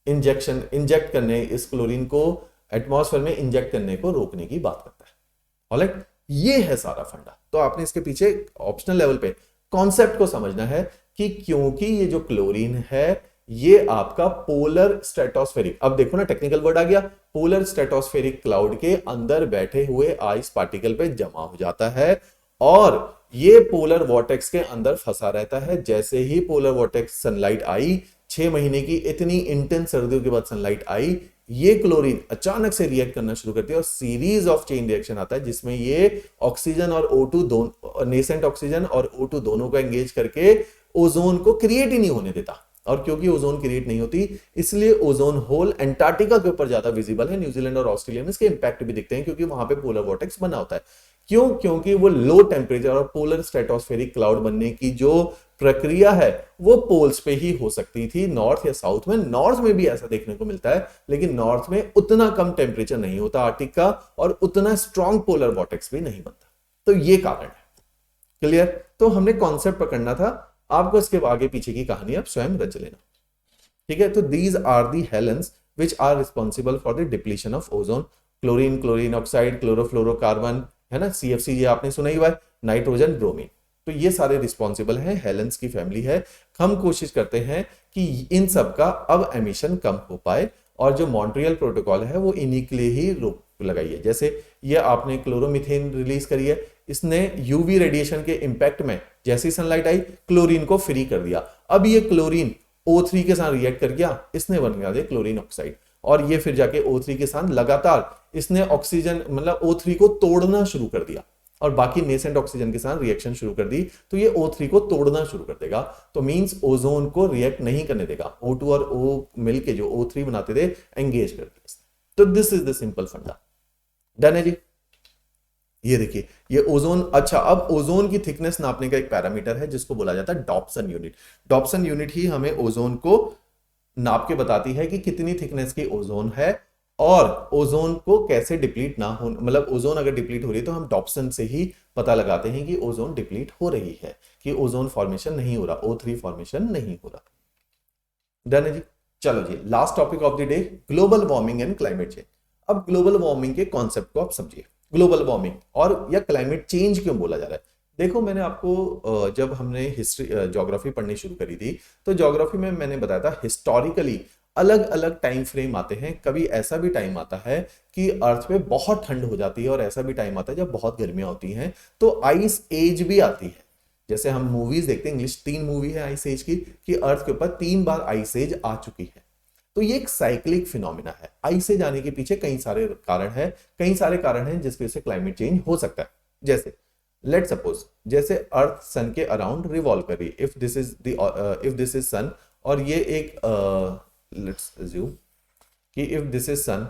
इंजेक्ट करने, इस क्लोरीन को एटमॉस्फेयर में इंजेक्ट करने को रोकने की बात करता है। ऑलराइट, ये है सारा फंडा। तो आपने इसके पीछे ऑप्शनल लेवल पे कॉन्सेप्ट को समझना है कि क्योंकि ये जो क्लोरीन है ये आपका पोलर स्ट्रेटोस्फेरिक, अब देखो ना टेक्निकल वर्ड आ गया, पोलर स्ट्रेटोस्फेरिक क्लाउड के अंदर बैठे हुए आइस पार्टिकल पे जमा हो जाता है और ये पोलर वॉर्टेक्स के अंदर फंसा रहता है। जैसे ही पोलर वॉर्टेक्स सनलाइट आई, 6 महीने की इतनी इंटेंस सर्दियों के बाद सनलाइट आई, ये क्लोरीन अचानक से रिएक्ट करना शुरू करती है और सीरीज ऑफ चेन रिएक्शन आता है जिसमें ये ऑक्सीजन और O2 दोनों, नेसेंट ऑक्सीजन और O2 दोनों को एंगेज करके ओजोन को क्रिएट ही नहीं होने देता। और क्योंकि ओजोन क्रिएट नहीं होती इसलिए ओजोन होल अंटार्कटिका के ऊपर ज्यादा विजिबल है। न्यूजीलैंड और ऑस्ट्रेलिया में इसके इंपैक्ट भी दिखते हैं क्योंकि वहां पे पोलर वॉर्टेक्स बना होता है। क्यों? क्योंकि वो लो टेम्परेचर और पोलर स्ट्रेटोस्फेरिक क्लाउड बनने की जो प्रक्रिया है वो पोल्स पे ही हो सकती थी, नॉर्थ या साउथ में। नॉर्थ में भी ऐसा देखने को मिलता है, लेकिन नॉर्थ में उतना कम टेम्परेचर नहीं होता आर्टिक का, और उतना स्ट्रॉन्ग पोलर वॉर्टेक्स भी नहीं बनता। तो ये कारण है। क्लियर? तो हमने कॉन्सेप्ट पकड़ना था, आपको इसके आगे पीछे की कहानी आप स्वयं रच लेना। ठीक है? तो these are the halons which are responsible for the depletion of ozone. Chlorine, chlorine oxide, chlorofluorocarbon, है ना, CFC, ये आपने सुना ही हुआ है, नाइट्रोजन, ब्रोमीन। तो ये सारे रिस्पॉन्सिबल हैं, हेलेंस की फैमिली है। हम कोशिश करते हैं कि इन सब का अब एमिशन कम हो पाए, और जो मॉन्ट्रियल प्रोटोकॉल है वो इन्हीं के लिए ही रोक लगाई है। जैसे ये आपने क्लोरोमीथेन रिलीज करी है, इसने यूवी रेडिएशन के इंपैक्ट में जैसी सनलाइट आई क्लोरीन को फ्री कर दिया। अब ये क्लोरीन O3 के साथ रिएक्ट कर गया, इसने बन गया क्लोरीन ऑक्साइड, और ये फिर जाके O3 के साथ लगातार इसने ऑक्सीजन मतलब O3 को तोड़ना शुरू कर दिया, और बाकी नेसेंट ऑक्सीजन के साथ रिएक्शन शुरू कर दी, तो ये O3 को तोड़ना शुरू कर देगा। तो मींस ओजोन को रिएक्ट नहीं करने देगा। O2 और O मिलके जो O3 बनाते थे एंगेज कर दिया। तो दिस इज द सिंपल फंडा। डन है जी? ये देखिए, ये ओजोन। अच्छा, अब ओजोन की थिकनेस नापने का एक पैरामीटर है जिसको बोला जाता है डॉप्सन यूनिट। डॉप्सन यूनिट ही हमें ओजोन को नाप के बताती है कि कितनी थिकनेस की ओजोन है, और ओजोन को कैसे डिप्लीट ना हो, मतलब ओजोन अगर डिप्लीट हो रही है तो हम डॉप्सन से ही पता लगाते हैं कि ओजोन डिप्लीट हो रही है, कि ओजोन फॉर्मेशन नहीं हो रहा, O3 फॉर्मेशन नहीं हो रहा। डन है जी? चलो जी, last topic of the day, global warming and climate change. अब ग्लोबल वार्मिंग के कॉन्सेप्ट को आप समझिए। ग्लोबल वार्मिंग और या क्लाइमेट चेंज क्यों बोला जा रहा है? देखो, मैंने आपको जब हमने हिस्ट्री ज्योग्राफी पढ़नी शुरू करी थी, तो ज्योग्राफी में मैंने बताया था हिस्टोरिकली अलग अलग टाइम फ्रेम आते हैं। कभी ऐसा भी टाइम आता है कि अर्थ पे बहुत ठंड हो जाती है, और ऐसा भी टाइम आता है जब बहुत गर्मियां होती हैं, तो आइस एज भी आती है। जैसे हम मूवीज देखते हैं, इंग्लिश 3 मूवी है आइस एज की, कि अर्थ के ऊपर 3 बार आइस एज आ चुकी है। तो ये एक साइक्लिक फिनोमिना है। आइस एज आने के पीछे कई सारे कारण हैं, कई सारे कारण हैं जिसकी वजह से क्लाइमेट चेंज हो सकता है। जैसे लेट सपोज, जैसे अर्थ सन के अराउंड रिवॉल्व कर रही है, इफ दिस इज सन, और ये एक लेट्स अज्यूम कि इफ दिस इज सन,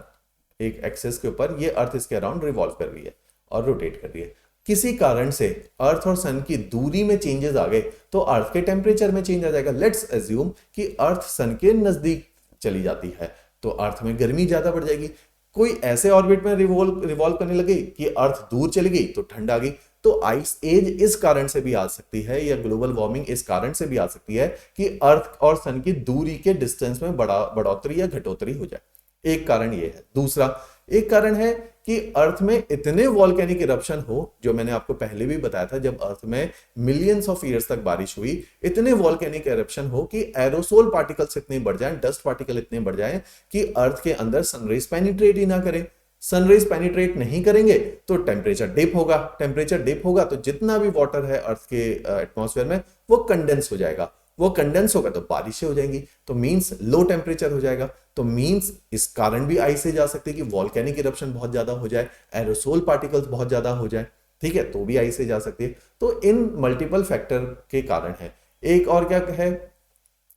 एक एक्सेस के ऊपर, ये अर्थ इसके अराउंड रिवॉल्व कर रही है और रोटेट कर रही है। किसी कारण से अर्थ और सन की दूरी में चेंजेस आ गए, तो अर्थ के टेम्परेचर में चेंज आ जाएगा। लेट्स अज्यूम कि अर्थ सन के नजदीक चली जाती है, तो अर्थ में गर्मी ज्यादा बढ़ जाएगी। कोई ऐसे ऑर्बिट में रिवॉल्व करने लगे कि अर्थ दूर चली गई, तो ठंड आ गई। तो आइस एज इस कारण से भी आ सकती है, या ग्लोबल वार्मिंग इस कारण से भी आ सकती है कि अर्थ और सन की दूरी के डिस्टेंस में बढ़ोतरी या घटोतरी हो जाए। एक कारण ये है। दूसरा एक कारण है कि अर्थ में इतने वॉल्केनिक इरप्शन हो, जो मैंने आपको पहले भी बताया था, जब अर्थ में मिलियंस ऑफ ईयर्स तक बारिश हुई, इतने वॉल्केनिक इरप्शन हो कि एरोसोल पार्टिकल्स इतने बढ़ जाएं, डस्ट पार्टिकल इतने बढ़ जाएं कि अर्थ के अंदर सनरेज पेनिट्रेट ही ना करें। सनरेज पेनिट्रेट नहीं करेंगे तो टेम्परेचर डिप होगा, टेम्परेचर डिप होगा तो जितना भी वाटर है अर्थ के एटमॉस्फेयर में वो कंडेंस हो जाएगा, वो कंडेंस होगा तो बारिशें हो जाएंगी, तो मींस लो टेम्परेचर हो जाएगा। तो मींस इस कारण भी आइस एज आ सकती है कि वॉल्केनिक इरप्शन बहुत ज्यादा हो जाए, एरोसोल पार्टिकल्स बहुत ज्यादा हो जाए, ठीक है, तो भी आइस एज आ सकती है। तो इन मल्टीपल फैक्टर के कारण है। एक और क्या है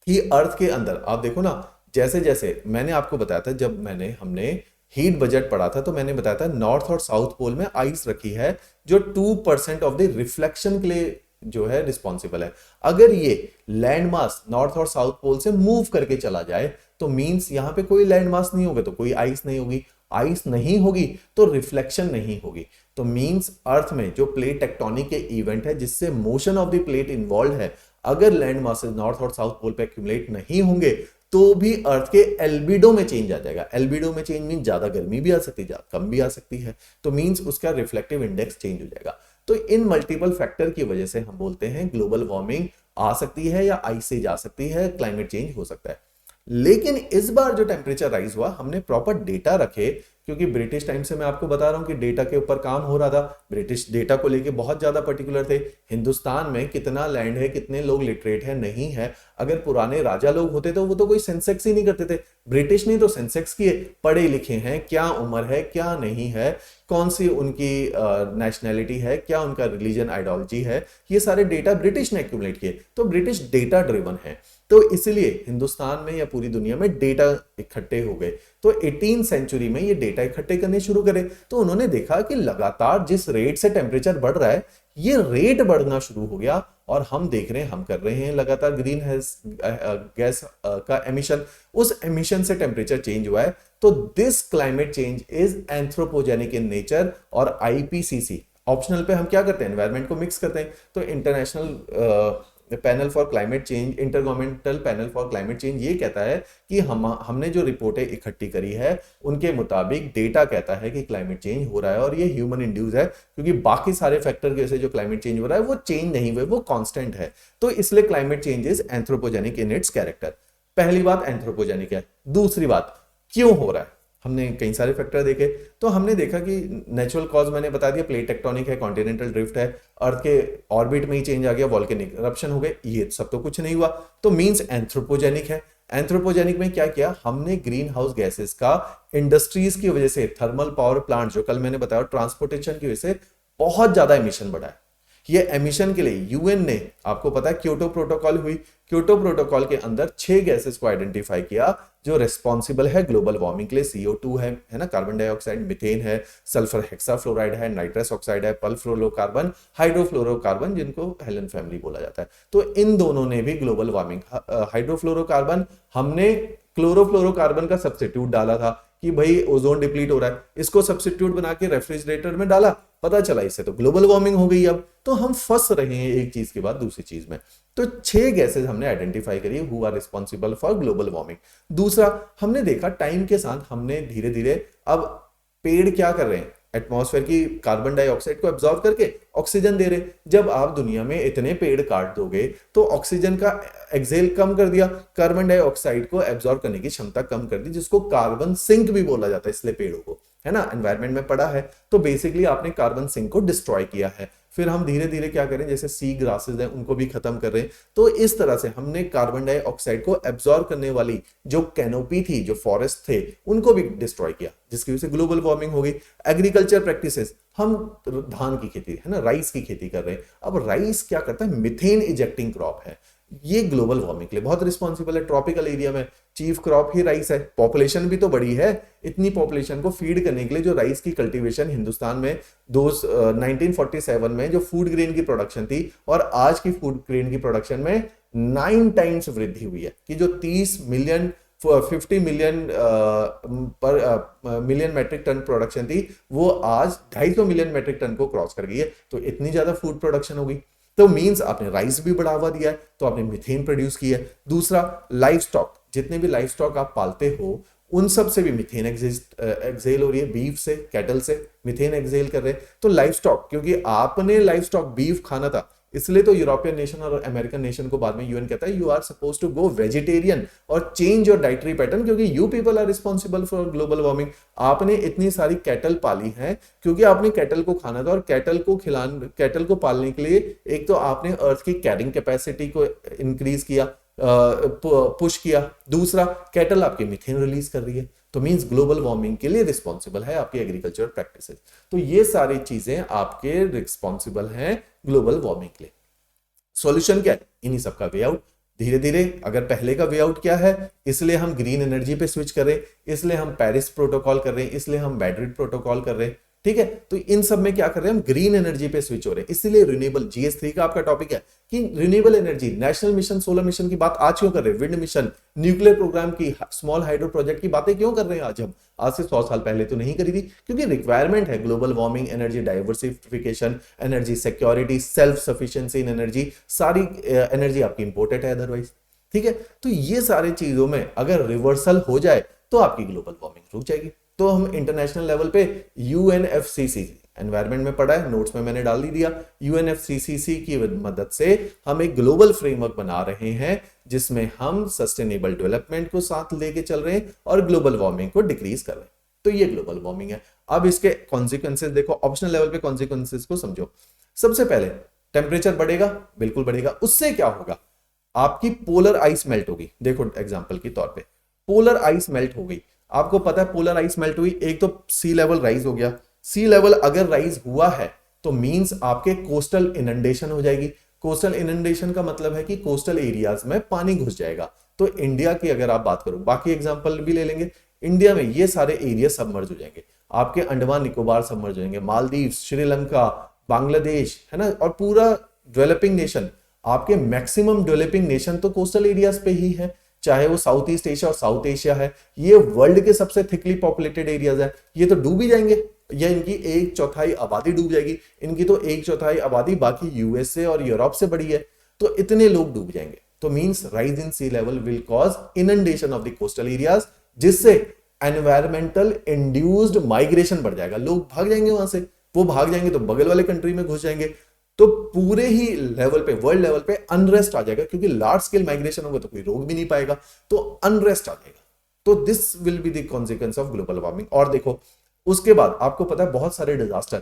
कि अर्थ के अंदर आप देखो ना, जैसे जैसे मैंने आपको बताया था, जब हमने हीट बजट पढ़ा था, तो मैंने बताया था नॉर्थ और साउथ पोल में आइस रखी है जो 2% ऑफ द रिफ्लेक्शन के लिए जो है रिस्पॉन्सिबल है। अगर ये लैंड मास नॉर्थ और साउथ पोल से मूव करके चला जाए, तो मींस यहां पे कोई लैंड मास नहीं होगा तो कोई आइस नहीं होगी, आइस नहीं होगी तो रिफ्लेक्शन नहीं होगी। तो मींस अर्थ में जो प्लेट टेक्टोनिक के इवेंट है जिससे motion of the plate involve है, अगर लैंड मासेस नॉर्थ और साउथ पोल पे एक्यूमुलेट नहीं होंगे तो भी अर्थ के एल्बिडो में चेंज आ जाएगा। एल्बिडो में चेंज मीन ज्यादा गर्मी भी आ सकती है, कम भी आ सकती है, तो मींस उसका रिफ्लेक्टिव इंडेक्स चेंज हो जाएगा। तो इन मल्टीपल फैक्टर की वजह से हम बोलते हैं ग्लोबल वार्मिंग आ सकती है या आइस एज आ सकती है, क्लाइमेट चेंज हो सकता है। लेकिन इस बार जो टेम्परेचर राइज हुआ, हमने प्रॉपर डेटा रखे, क्योंकि ब्रिटिश टाइम से मैं आपको बता रहा हूं कि डेटा के ऊपर काम हो रहा था। ब्रिटिश डेटा को लेके बहुत ज्यादा पर्टिकुलर थे। हिंदुस्तान में कितना लैंड है, कितने लोग लिटरेट है, नहीं है। अगर पुराने राजा लोग होते तो वो तो कोई सेंसेक्स ही नहीं करते थे। ब्रिटिश ने तो सेंसेक्स किए, पढ़े लिखे हैं, क्या उम्र है क्या नहीं है, कौन सी उनकी नेशनैलिटी है, क्या उनका रिलीजन आइडियोलॉजी है, ये सारे डेटा ब्रिटिश ने एक्यूमुलेट किए। तो ब्रिटिश डेटा ड्रिवन है, तो इसलिए हिंदुस्तान में या पूरी दुनिया में डेटा इकट्ठे हो गए। तो 18 सेंचुरी में ये डेटा इकट्ठे करने शुरू करे, तो उन्होंने देखा कि लगातार जिस रेट से टेम्परेचर बढ़ रहा है, ये रेट बढ़ना शुरू हो गया और हम देख रहे हैं, हम कर रहे हैं लगातार ग्रीन गैस का एमिशन, उस एमिशन से टेम्परेचर चेंज हुआ है। तो this climate change is anthropogenic in nature. और आईपीसीसी ऑप्शनल पे हम क्या करते हैं, एनवायरमेंट को मिक्स करते हैं। तो international panel for climate change, intergovernmental panel for climate change ये कहता है कि हमने जो रिपोर्टें इकट्ठी करी है उनके मुताबिक डेटा कहता है कि क्लाइमेट चेंज हो रहा है और ये ह्यूमन इंड्यूस है, क्योंकि बाकी सारे फैक्टर की वजह से जो क्लाइमेट चेंज हो रहा है वो चेंज नहीं हुए, वो कांस्टेंट है। तो इसलिए climate change is anthropogenic in its character. पहली बात एंथ्रोपोजेनिक है। दूसरी बात क्यों हो रहा है, हमने कई सारे फैक्टर देखे, तो हमने देखा कि नेचुरल कॉज मैंने बता दिया, प्लेट टेक्टोनिक है, कॉन्टिनेंटल ड्रिफ्ट है, अर्थ के ऑर्बिट में ही चेंज आ गया, वॉल्केनिक इरप्शन हो गए, ये सब तो कुछ नहीं हुआ, तो मींस एंथ्रोपोजेनिक है। एंथ्रोपोजेनिक में क्या किया हमने, ग्रीन हाउस गैसेस का इंडस्ट्रीज की वजह से, थर्मल पावर प्लांट जो कल मैंने बताया, ट्रांसपोर्टेशन की वजह से बहुत ज्यादा एमिशन बढ़ा है। ये एमिशन के लिए यूएन ने, आपको पता है क्योटो प्रोटोकॉल हुई, क्योटो प्रोटोकॉल के अंदर 6 गैसेस को आइडेंटिफाई किया जो रिस्पॉन्सिबल है ग्लोबल वार्मिंग के लिए। CO2 है ना, कार्बन डाइऑक्साइड, मिथेन है, सल्फर हेक्साफ्लोराइड है, नाइट्रस ऑक्साइड है, पर्लफ्लोरोकार्बन, हाइड्रोफ्लोरोकार्बन जिनको हेलन फैमिली बोला जाता है। तो इन दोनों ने भी ग्लोबल वार्मिंग, हाइड्रोफ्लोरोकार्बन हमने क्लोरोफ्लोरोकार्बन का सब्स्टिट्यूट डाला था कि भाई ओजोन डिप्लीट हो रहा है, इसको सब्स्टिट्यूट बना के रेफ्रिजरेटर में डाला, पता चला इससे तो ग्लोबल वार्मिंग हो गई। अब तो हम फंस रहे हैं एक चीज के बाद दूसरी चीज में। तो 6 गैसेस हमने आइडेंटिफाई करी who are responsible for global warming. दूसरा, हमने देखा टाइम के साथ हमने धीरे धीरे, अब पेड़ क्या कर रहे हैं, एटमॉस्फेयर की कार्बन डाइऑक्साइड को एब्जॉर्ब करके ऑक्सीजन दे रहे। जब आप दुनिया में इतने पेड़ काट दोगे तो ऑक्सीजन का एक्सेल कम कर दिया, कार्बन डाइऑक्साइड को एब्जॉर्ब करने की क्षमता कम कर दी, जिसको कार्बन सिंक भी बोला जाता है, इसलिए पेड़ों को, है ना, एनवायरनमेंट में पड़ा है। तो बेसिकली आपने कार्बन सिंक को डिस्ट्रॉय किया है। फिर हम धीरे धीरे क्या करें, जैसे सी ग्रासेस हैं उनको भी खत्म कर रहे हैं। तो इस तरह से हमने कार्बन डाइऑक्साइड को एब्जॉर्ब करने वाली जो कैनोपी थी, जो फॉरेस्ट थे, उनको भी डिस्ट्रॉय किया, जिसकी वजह से ग्लोबल वार्मिंग हो गई। एग्रीकल्चर प्रैक्टिसेस, हम धान की खेती, है ना, राइस की खेती कर रहे हैं। अब राइस क्या करता है, मिथेन इजेक्टिंग क्रॉप है, ये ग्लोबल वार्मिंग के लिए बहुत रिस्पॉन्सिबल है। ट्रॉपिकल एरिया में चीफ क्रॉप ही राइस है, पॉपुलेशन भी तो बड़ी है, इतनी पॉपुलेशन को फीड करने के लिए जो राइस की कल्टीवेशन हिंदुस्तान में 1947 में जो फूड ग्रेन की प्रोडक्शन थी और आज की फूड ग्रेन की प्रोडक्शन में 9 टाइम्स वृद्धि हुई है, कि जो 30 मिलियन 50 मिलियन पर मिलियन मेट्रिक टन प्रोडक्शन थी, वो आज 250 मिलियन मेट्रिक टन को क्रॉस कर गई है। तो इतनी ज्यादा फूड प्रोडक्शन हो गई, तो मींस आपने राइस भी बढ़ावा दिया है, तो आपने मिथेन प्रोड्यूस किया है। दूसरा, लाइफ स्टॉक, जितने भी लाइफ स्टॉक आप पालते हो उन सब से भी मिथेन एक्सेल हो रही है, बीफ से, कैटल से मिथेन एक्सेल कर रहे हैं। तो लाइफ स्टॉक, क्योंकि आपने लाइफ स्टॉक बीफ खाना था, इसलिए तो यूरोपियन नेशन और अमेरिकन नेशन को बाद में यूएन कहता है you are suppose to go vegetarian और चेंज योर डाइटरी पैटर्न, क्योंकि you people are responsible for global warming. आपने इतनी सारी कैटल पाली हैं क्योंकि आपने कैटल को खाना था, और कैटल को पालने के लिए एक तो आपने अर्थ की कैरिंग कैपेसिटी को इंक्रीज किया, पुश किया। दूसरा, कैटल आपके मिथेन रिलीज कर रही है, तो मींस ग्लोबल वार्मिंग के लिए रिस्पॉन्सिबल है आपकी एग्रीकल्चर प्रैक्टिसेस। तो ये सारी चीजें आपके रिस्पॉन्सिबल हैं ग्लोबल वार्मिंग के लिए। सॉल्यूशन क्या है, इन्हीं सबका वे आउट। धीरे धीरे, अगर पहले का वे आउट क्या है, इसलिए हम ग्रीन एनर्जी पे स्विच कर रहे हैं, इसलिए हम पेरिस प्रोटोकॉल कर रहे हैं, इसलिए हम मैड्रिड प्रोटोकॉल कर रहे हैं, ठीक है। तो इन सब में क्या कर रहे हैं, हम ग्रीन एनर्जी पे स्विच हो रहे हैं। इसलिए रिन्यूएबल, GS3 का आपका टॉपिक है कि renewable energy, national mission, solar mission की बात आज क्यों कर रहे हैं, विंड मिशन, न्यूक्लियर प्रोग्राम की, स्मॉल हाइड्रो प्रोजेक्ट की बातें क्यों कर रहे हैं आज हम, आज से 100 साल पहले तो नहीं करी थी, क्योंकि रिक्वायरमेंट है। Global warming, energy diversification, energy security, self sufficiency इन एनर्जी, सारी एनर्जी आपकी इंपोर्टेड है अदरवाइज, ठीक है। तो ये सारी चीजों में अगर रिवर्सल हो जाए तो आपकी ग्लोबल वार्मिंग रुक जाएगी। तो हम इंटरनेशनल लेवल पे UNFCCC, एनवायरनमेंट में पढ़ा है, नोट्स में मैंने डाल ही दिया, UNFCCC की मदद से हम एक ग्लोबल फ्रेमवर्क बना रहे हैं जिसमें हम सस्टेनेबल डेवलपमेंट को साथ लेके चल रहे हैं और ग्लोबल वार्मिंग को डिक्रीज कर रहे हैं। तो ये ग्लोबल वार्मिंग है। अब इसके कॉन्सिक्वेंसेस देखो, ऑप्शनल लेवल पे कॉन्सिक्वेंसेस को समझो। सबसे पहले, टेम्परेचर बढ़ेगा, बिल्कुल बढ़ेगा। उससे क्या होगा, आपकी पोलर आइस मेल्ट होगी। देखो एग्जांपल के तौर पे पोलर आइस मेल्ट हो गई, आपको पता है पोलर आइस मेल्ट हुई, एक तो सी लेवल राइज हो गया, सी लेवल अगर राइज हुआ है तो मींस आपके कोस्टल इनंडेशन हो जाएगी। कोस्टल इनंडेशन का मतलब है कि कोस्टल एरियाज में पानी घुस जाएगा। तो इंडिया की अगर आप बात करो, बाकी एग्जांपल भी ले लेंगे, इंडिया में ये सारे एरिया सबमर्ज हो जाएंगे, आपके अंडमान निकोबार सबमर्ज हो जाएंगे, मालदीव, श्रीलंका, बांग्लादेश, है ना, और पूरा डेवलपिंग नेशन, आपके मैक्सिमम डेवलपिंग नेशन तो कोस्टल एरियाज पे ही है, चाहे वो साउथ ईस्ट एशिया और साउथ एशिया है, ये वर्ल्ड के सबसे थिकली पॉपुलेटेड एरियाज है, ये तो डूब ही जाएंगे, या इनकी 1/4 आबादी डूब जाएगी। इनकी तो 1/4 आबादी बाकी यूएसए और यूरोप से बड़ी है, तो इतने लोग डूब जाएंगे। तो means rise in sea level will cause inundation of the coastal areas, जिससे एनवायरमेंटल इंड्यूस्ड माइग्रेशन बढ़ जाएगा, लोग भाग जाएंगे वहां से, वो भाग जाएंगे तो बगल वाले कंट्री में घुस जाएंगे, तो पूरे ही लेवल पे, वर्ल्ड लेवल पे अनरेस्ट आ जाएगा, क्योंकि लार्ज स्केल माइग्रेशन होगा तो कोई रोक भी नहीं पाएगा, तो अनरेस्ट आ जाएगा। तो this will be the consequence of global warming. और देखो उसके बाद आपको पता है बहुत सारे डिजास्टर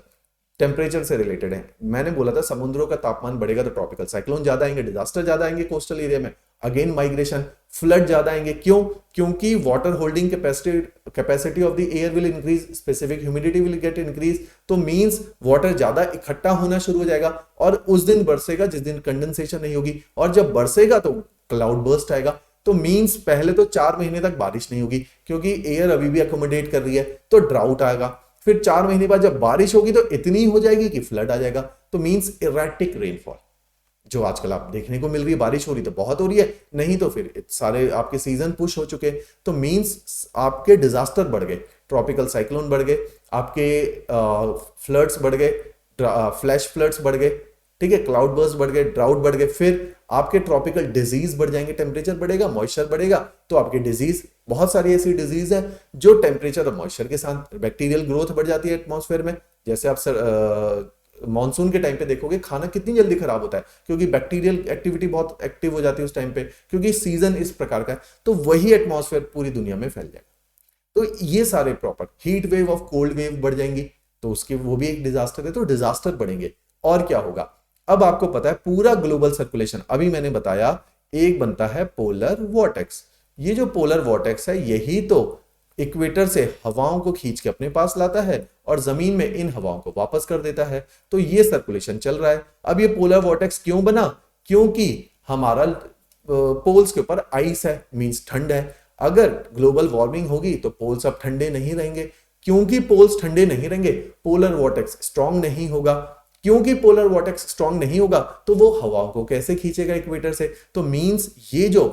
टेम्परेचर से रिलेटेड है। मैंने बोला था समुद्रों का तापमान बढ़ेगा तो ट्रॉपिकल साइक्लोन ज्यादा आएंगे, डिजास्टर ज्यादा आएंगे कोस्टल एरिया में, अगेन माइग्रेशन, फ्लड ज्यादा आएंगे। क्यों? क्योंकि water holding capacity of the air will increase, specific humidity will get increase, तो मींस वाटर ज्यादा इकट्ठा होना शुरू हो जाएगा, और उस दिन बरसेगा जिस दिन कंडेंसेशन नहीं होगी, और जब बरसेगा तो क्लाउड बर्स्ट आएगा। तो मींस पहले तो 4 महीने तक बारिश नहीं होगी, क्योंकि एयर अभी भी अकोमोडेट कर रही है, तो ड्राउट आएगा। फिर 4 महीने बाद जब बारिश होगी तो इतनी हो जाएगी कि फ्लड आ जाएगा। तो मींस इरेटिक रेनफॉल, जो आजकल आप देखने को मिल रही है, बारिश हो रही तो बहुत हो रही है, नहीं तो फिर सारे आपके सीजन पुश हो चुके, तो मींस आपके डिजास्टर बढ़ गए, ट्रॉपिकल साइक्लोन बढ़ गए, आपके फ्लड्स बढ़ गए, फ्लैश फ्लड्स बढ़ गए, ठीक है, क्लाउड बर्स्ट बढ़ गए, ड्राउट बढ़ गए, फिर आपके ट्रॉपिकल डिजीज बढ़ जाएंगे, टेम्परेचर बढ़ेगा, मॉइस्चर बढ़ेगा, तो आपके डिजीज, बहुत सारी ऐसी डिजीज है जो टेम्परेचर और मॉइस्चर के साथ, बैक्टीरियल ग्रोथ बढ़ जाती है एटमॉस्फेयर में। जैसे आप मानसून के टाइम पे देखोगे खाना कितनी जल्दी खराब होता है, क्योंकि बैक्टीरियल एक्टिविटी बहुत एक्टिव हो जाती है उस टाइम पे, क्योंकि सीजन इस प्रकार का है, तो वही एटमॉस्फेयर पूरी दुनिया में फैल जाएगा। तो ये सारे proper heat wave of cold wave बढ़ जाएंगी, तो उसके वो भी एक डिजास्टर है, तो डिजास्टर बढ़ेंगे। और क्या होगा, अब आपको पता है पूरा ग्लोबल सर्कुलेशन, अभी मैंने बताया एक बनता है पोलर वॉर्टेक्स। ये जो पोलर वॉर्टेक्स है यही तो इक्वेटर से हवाओं को खींच के अपने पास लाता है और जमीन में इन हवाओं को वापस कर देता है। तो ये सर्कुलेशन चल रहा है। अब ये पोलर वॉर्टेक्स क्यों बना? क्योंकि हमारा पोल्स के ऊपर आइस है, मींस ठंड है। अगर ग्लोबल वार्मिंग होगी तो पोल्स अब ठंडे नहीं रहेंगे, क्योंकि पोल्स ठंडे नहीं रहेंगे पोलर वॉर्टेक्स स्ट्रांग नहीं होगा, क्योंकि पोलर वॉर्टेक्स स्ट्रांग नहीं होगा तो वो हवाओं को कैसे खींचेगा इक्वेटर से। तो मींस ये जो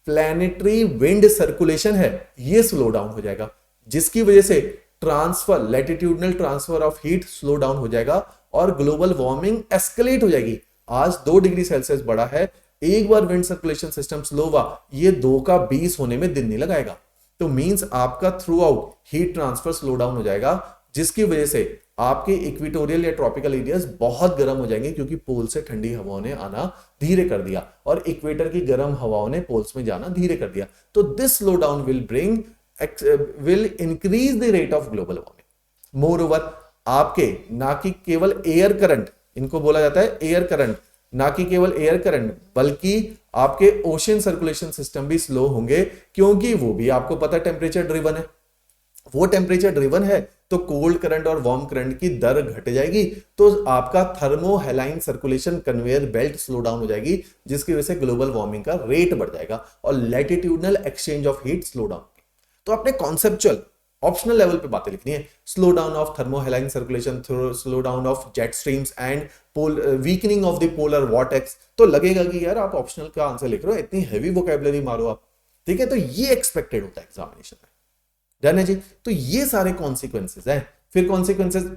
प्लैनेटरी विंड सर्कुलेशन है ये स्लो डाउन हो जाएगा, जिसकी वजह से transfer, latitudinal transfer of heat slow down हो जाएगा और ग्लोबल वार्मिंग एस्केलेट हो जाएगी। आज 2 डिग्री सेल्सियस बढ़ा है, एक बार विंड सर्कुलेशन सिस्टम स्लो हुआ, ये 2 का 20 होने में दिन नहीं लगाएगा। तो मींस आपका through out heat transfer slow down हो जाएगा, जिसकी वजह से आपके इक्वेटोरियल या ट्रॉपिकल एरियाज बहुत गर्म हो जाएंगे, क्योंकि पोल से ठंडी हवाओं ने आना धीरे कर दिया और इक्वेटर की गर्म हवाओं ने पोल्स में जाना धीरे कर दिया। तो this slow down will increase the rate of global warming. More over आपके ना कि केवल एयर करंट, इनको बोला जाता है एयर करंट, ना कि केवल एयर करंट बल्कि आपके ओशन सर्कुलेशन सिस्टम भी स्लो होंगे, क्योंकि वो भी आपको पता है टेम्परेचर ड्रिवन है। वो टेम्परेचर ड्रिवन है तो कोल्ड करंट और वार्म करंट की दर घट जाएगी, तो आपका थर्मोहेलाइन circulation conveyor belt slow down हो जाएगी, जिसकी वजह से ग्लोबल वार्मिंग का रेट बढ़ जाएगा और latitudinal exchange of heat slow down. तो आपने कॉन्सेप्चुअल ऑप्शनल लेवल पे बातें लिखनी है, slow down of थर्मोहेलाइन circulation, slow down of jet streams and weakening of the polar vortex. तो लगेगा कि यार आप ऑप्शनल का आंसर लिख रहे हो, इतनी हैवी वोकैबुलरी मारो आप, ठीक है। तो ये एक्सपेक्टेड होता है एग्जामिनेशन में, डन है जी। तो ये सारे कॉन्सिक्वेंसेज हैं। फिर कॉन्सिक्वेंसेज,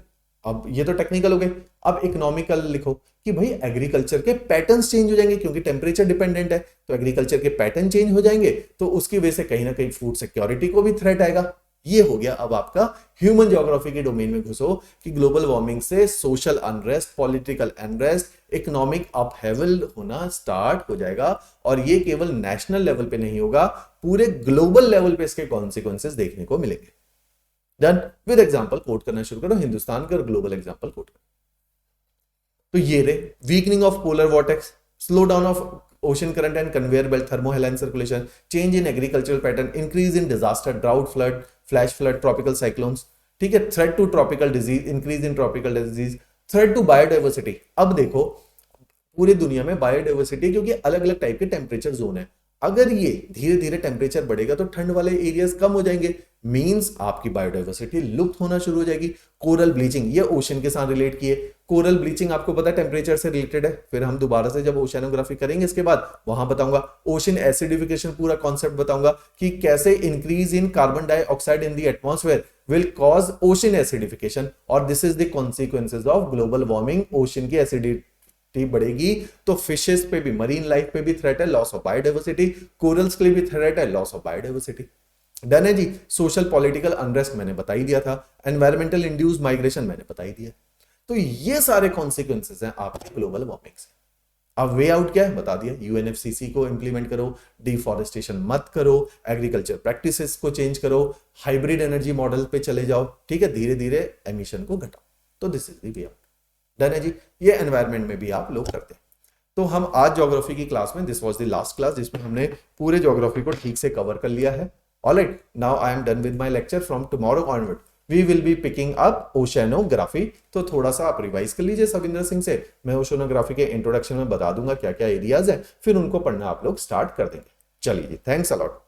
अब ये तो टेक्निकल हो गए, अब इकोनॉमिकल लिखो कि भाई एग्रीकल्चर के पैटर्न्स चेंज हो जाएंगे, क्योंकि टेम्परेचर डिपेंडेंट है, तो एग्रीकल्चर के पैटर्न चेंज हो जाएंगे, तो उसकी वजह से कहीं ना कहीं फूड सिक्योरिटी को भी थ्रेट आएगा। ये हो गया अब आपका ह्यूमन ज्योग्राफी के डोमेन में घुसो कि ग्लोबल वार्मिंग से social unrest, political unrest, economic upheaval होना स्टार्ट हो जाएगा, और ये केवल नेशनल लेवल पे नहीं होगा, पूरे ग्लोबल लेवल पे इसके कॉन्सिक्वेंसेस देखने को मिलेंगे। डन। विद एग्जांपल कोट करना शुरू करो, हिंदुस्तान के और ग्लोबल एग्जांपल कोट करो। तो ये रे weakening of polar vortex, slow down of ocean current and conveyor belt thermohaline circulation, change in agricultural pattern, increase in disaster, drought, flood, flash flood, tropical cyclones, ठीक है, threat to tropical disease, increase in tropical disease, threat to biodiversity. अब देखो पूरी दुनिया में biodiversity, क्योंकि अलग अलग टाइप के टेम्परेचर जोन है, अगर ये धीरे धीरे टेम्परेचर बढ़ेगा तो ठंड वाले एरियाज कम हो जाएंगे, मींस आपकी बायोडाइवर्सिटी लुप्त होना शुरू हो जाएगी। कोरल ब्लीचिंग, ये ओशन के साथ रिलेट किए, कोरल ब्लीचिंग आपको पता है टेम्परेचर से रिलेटेड है, फिर हम दोबारा से जब ओशियानोग्राफी करेंगे इसके बाद वहां बताऊंगा। ओशन एसिडिफिकेशन पूरा कॉन्सेप्ट बताऊंगा कि कैसे increase in carbon dioxide in the atmosphere will cause ocean acidification और this is the consequences of global warming। Ocean की एसिडिटी बढ़ेगी तो फिशेस पे भी, मरीन लाइफ पे भी थ्रेट है, लॉस ऑफ बायोडाइवर्सिटी, कोरल्स के लिए भी थ्रेट है, लॉस ऑफ बायोडाइवर्सिटी। डन है जी। सोशल पॉलिटिकल अनरेस्ट मैंने बता ही दिया था, एनवायरमेंटल इंड्यूस्ड माइग्रेशन मैंने बता ही दिया। तो ये सारे कॉन्सिक्वेंसेस हैं आपके ग्लोबल वार्मिंग से। अब वे आउट क्या है बता दिया, यूएनएफसीसी को इंप्लीमेंट करो, डिफॉरेस्टेशन मत करो, एग्रीकल्चर प्रैक्टिसेस को चेंज करो, हाइब्रिड एनर्जी मॉडल पे चले जाओ, ठीक है, धीरे धीरे एमिशन को घटाओ। तो this is the way out. Done है जी। ये एनवायरनमेंट में भी आप लोग करते हैं। तो हम आज ज्योग्राफी की क्लास में, this was the last class जिसमें हमने पूरे ज्योग्राफी को ठीक से कवर कर लिया है। Alright, now I am done with my lecture. From tomorrow onward we will be picking up oceanography. तो थोड़ा सा आप रिवाइज कर लीजिए सविंदर सिंह से। मैं ओशियानोग्राफी के इंट्रोडक्शन में बता दूंगा क्या क्या एरियाज है, फिर उनको पढ़ना आप लोग स्टार्ट कर देंगे। चलिए, थैंक्स अ लॉट।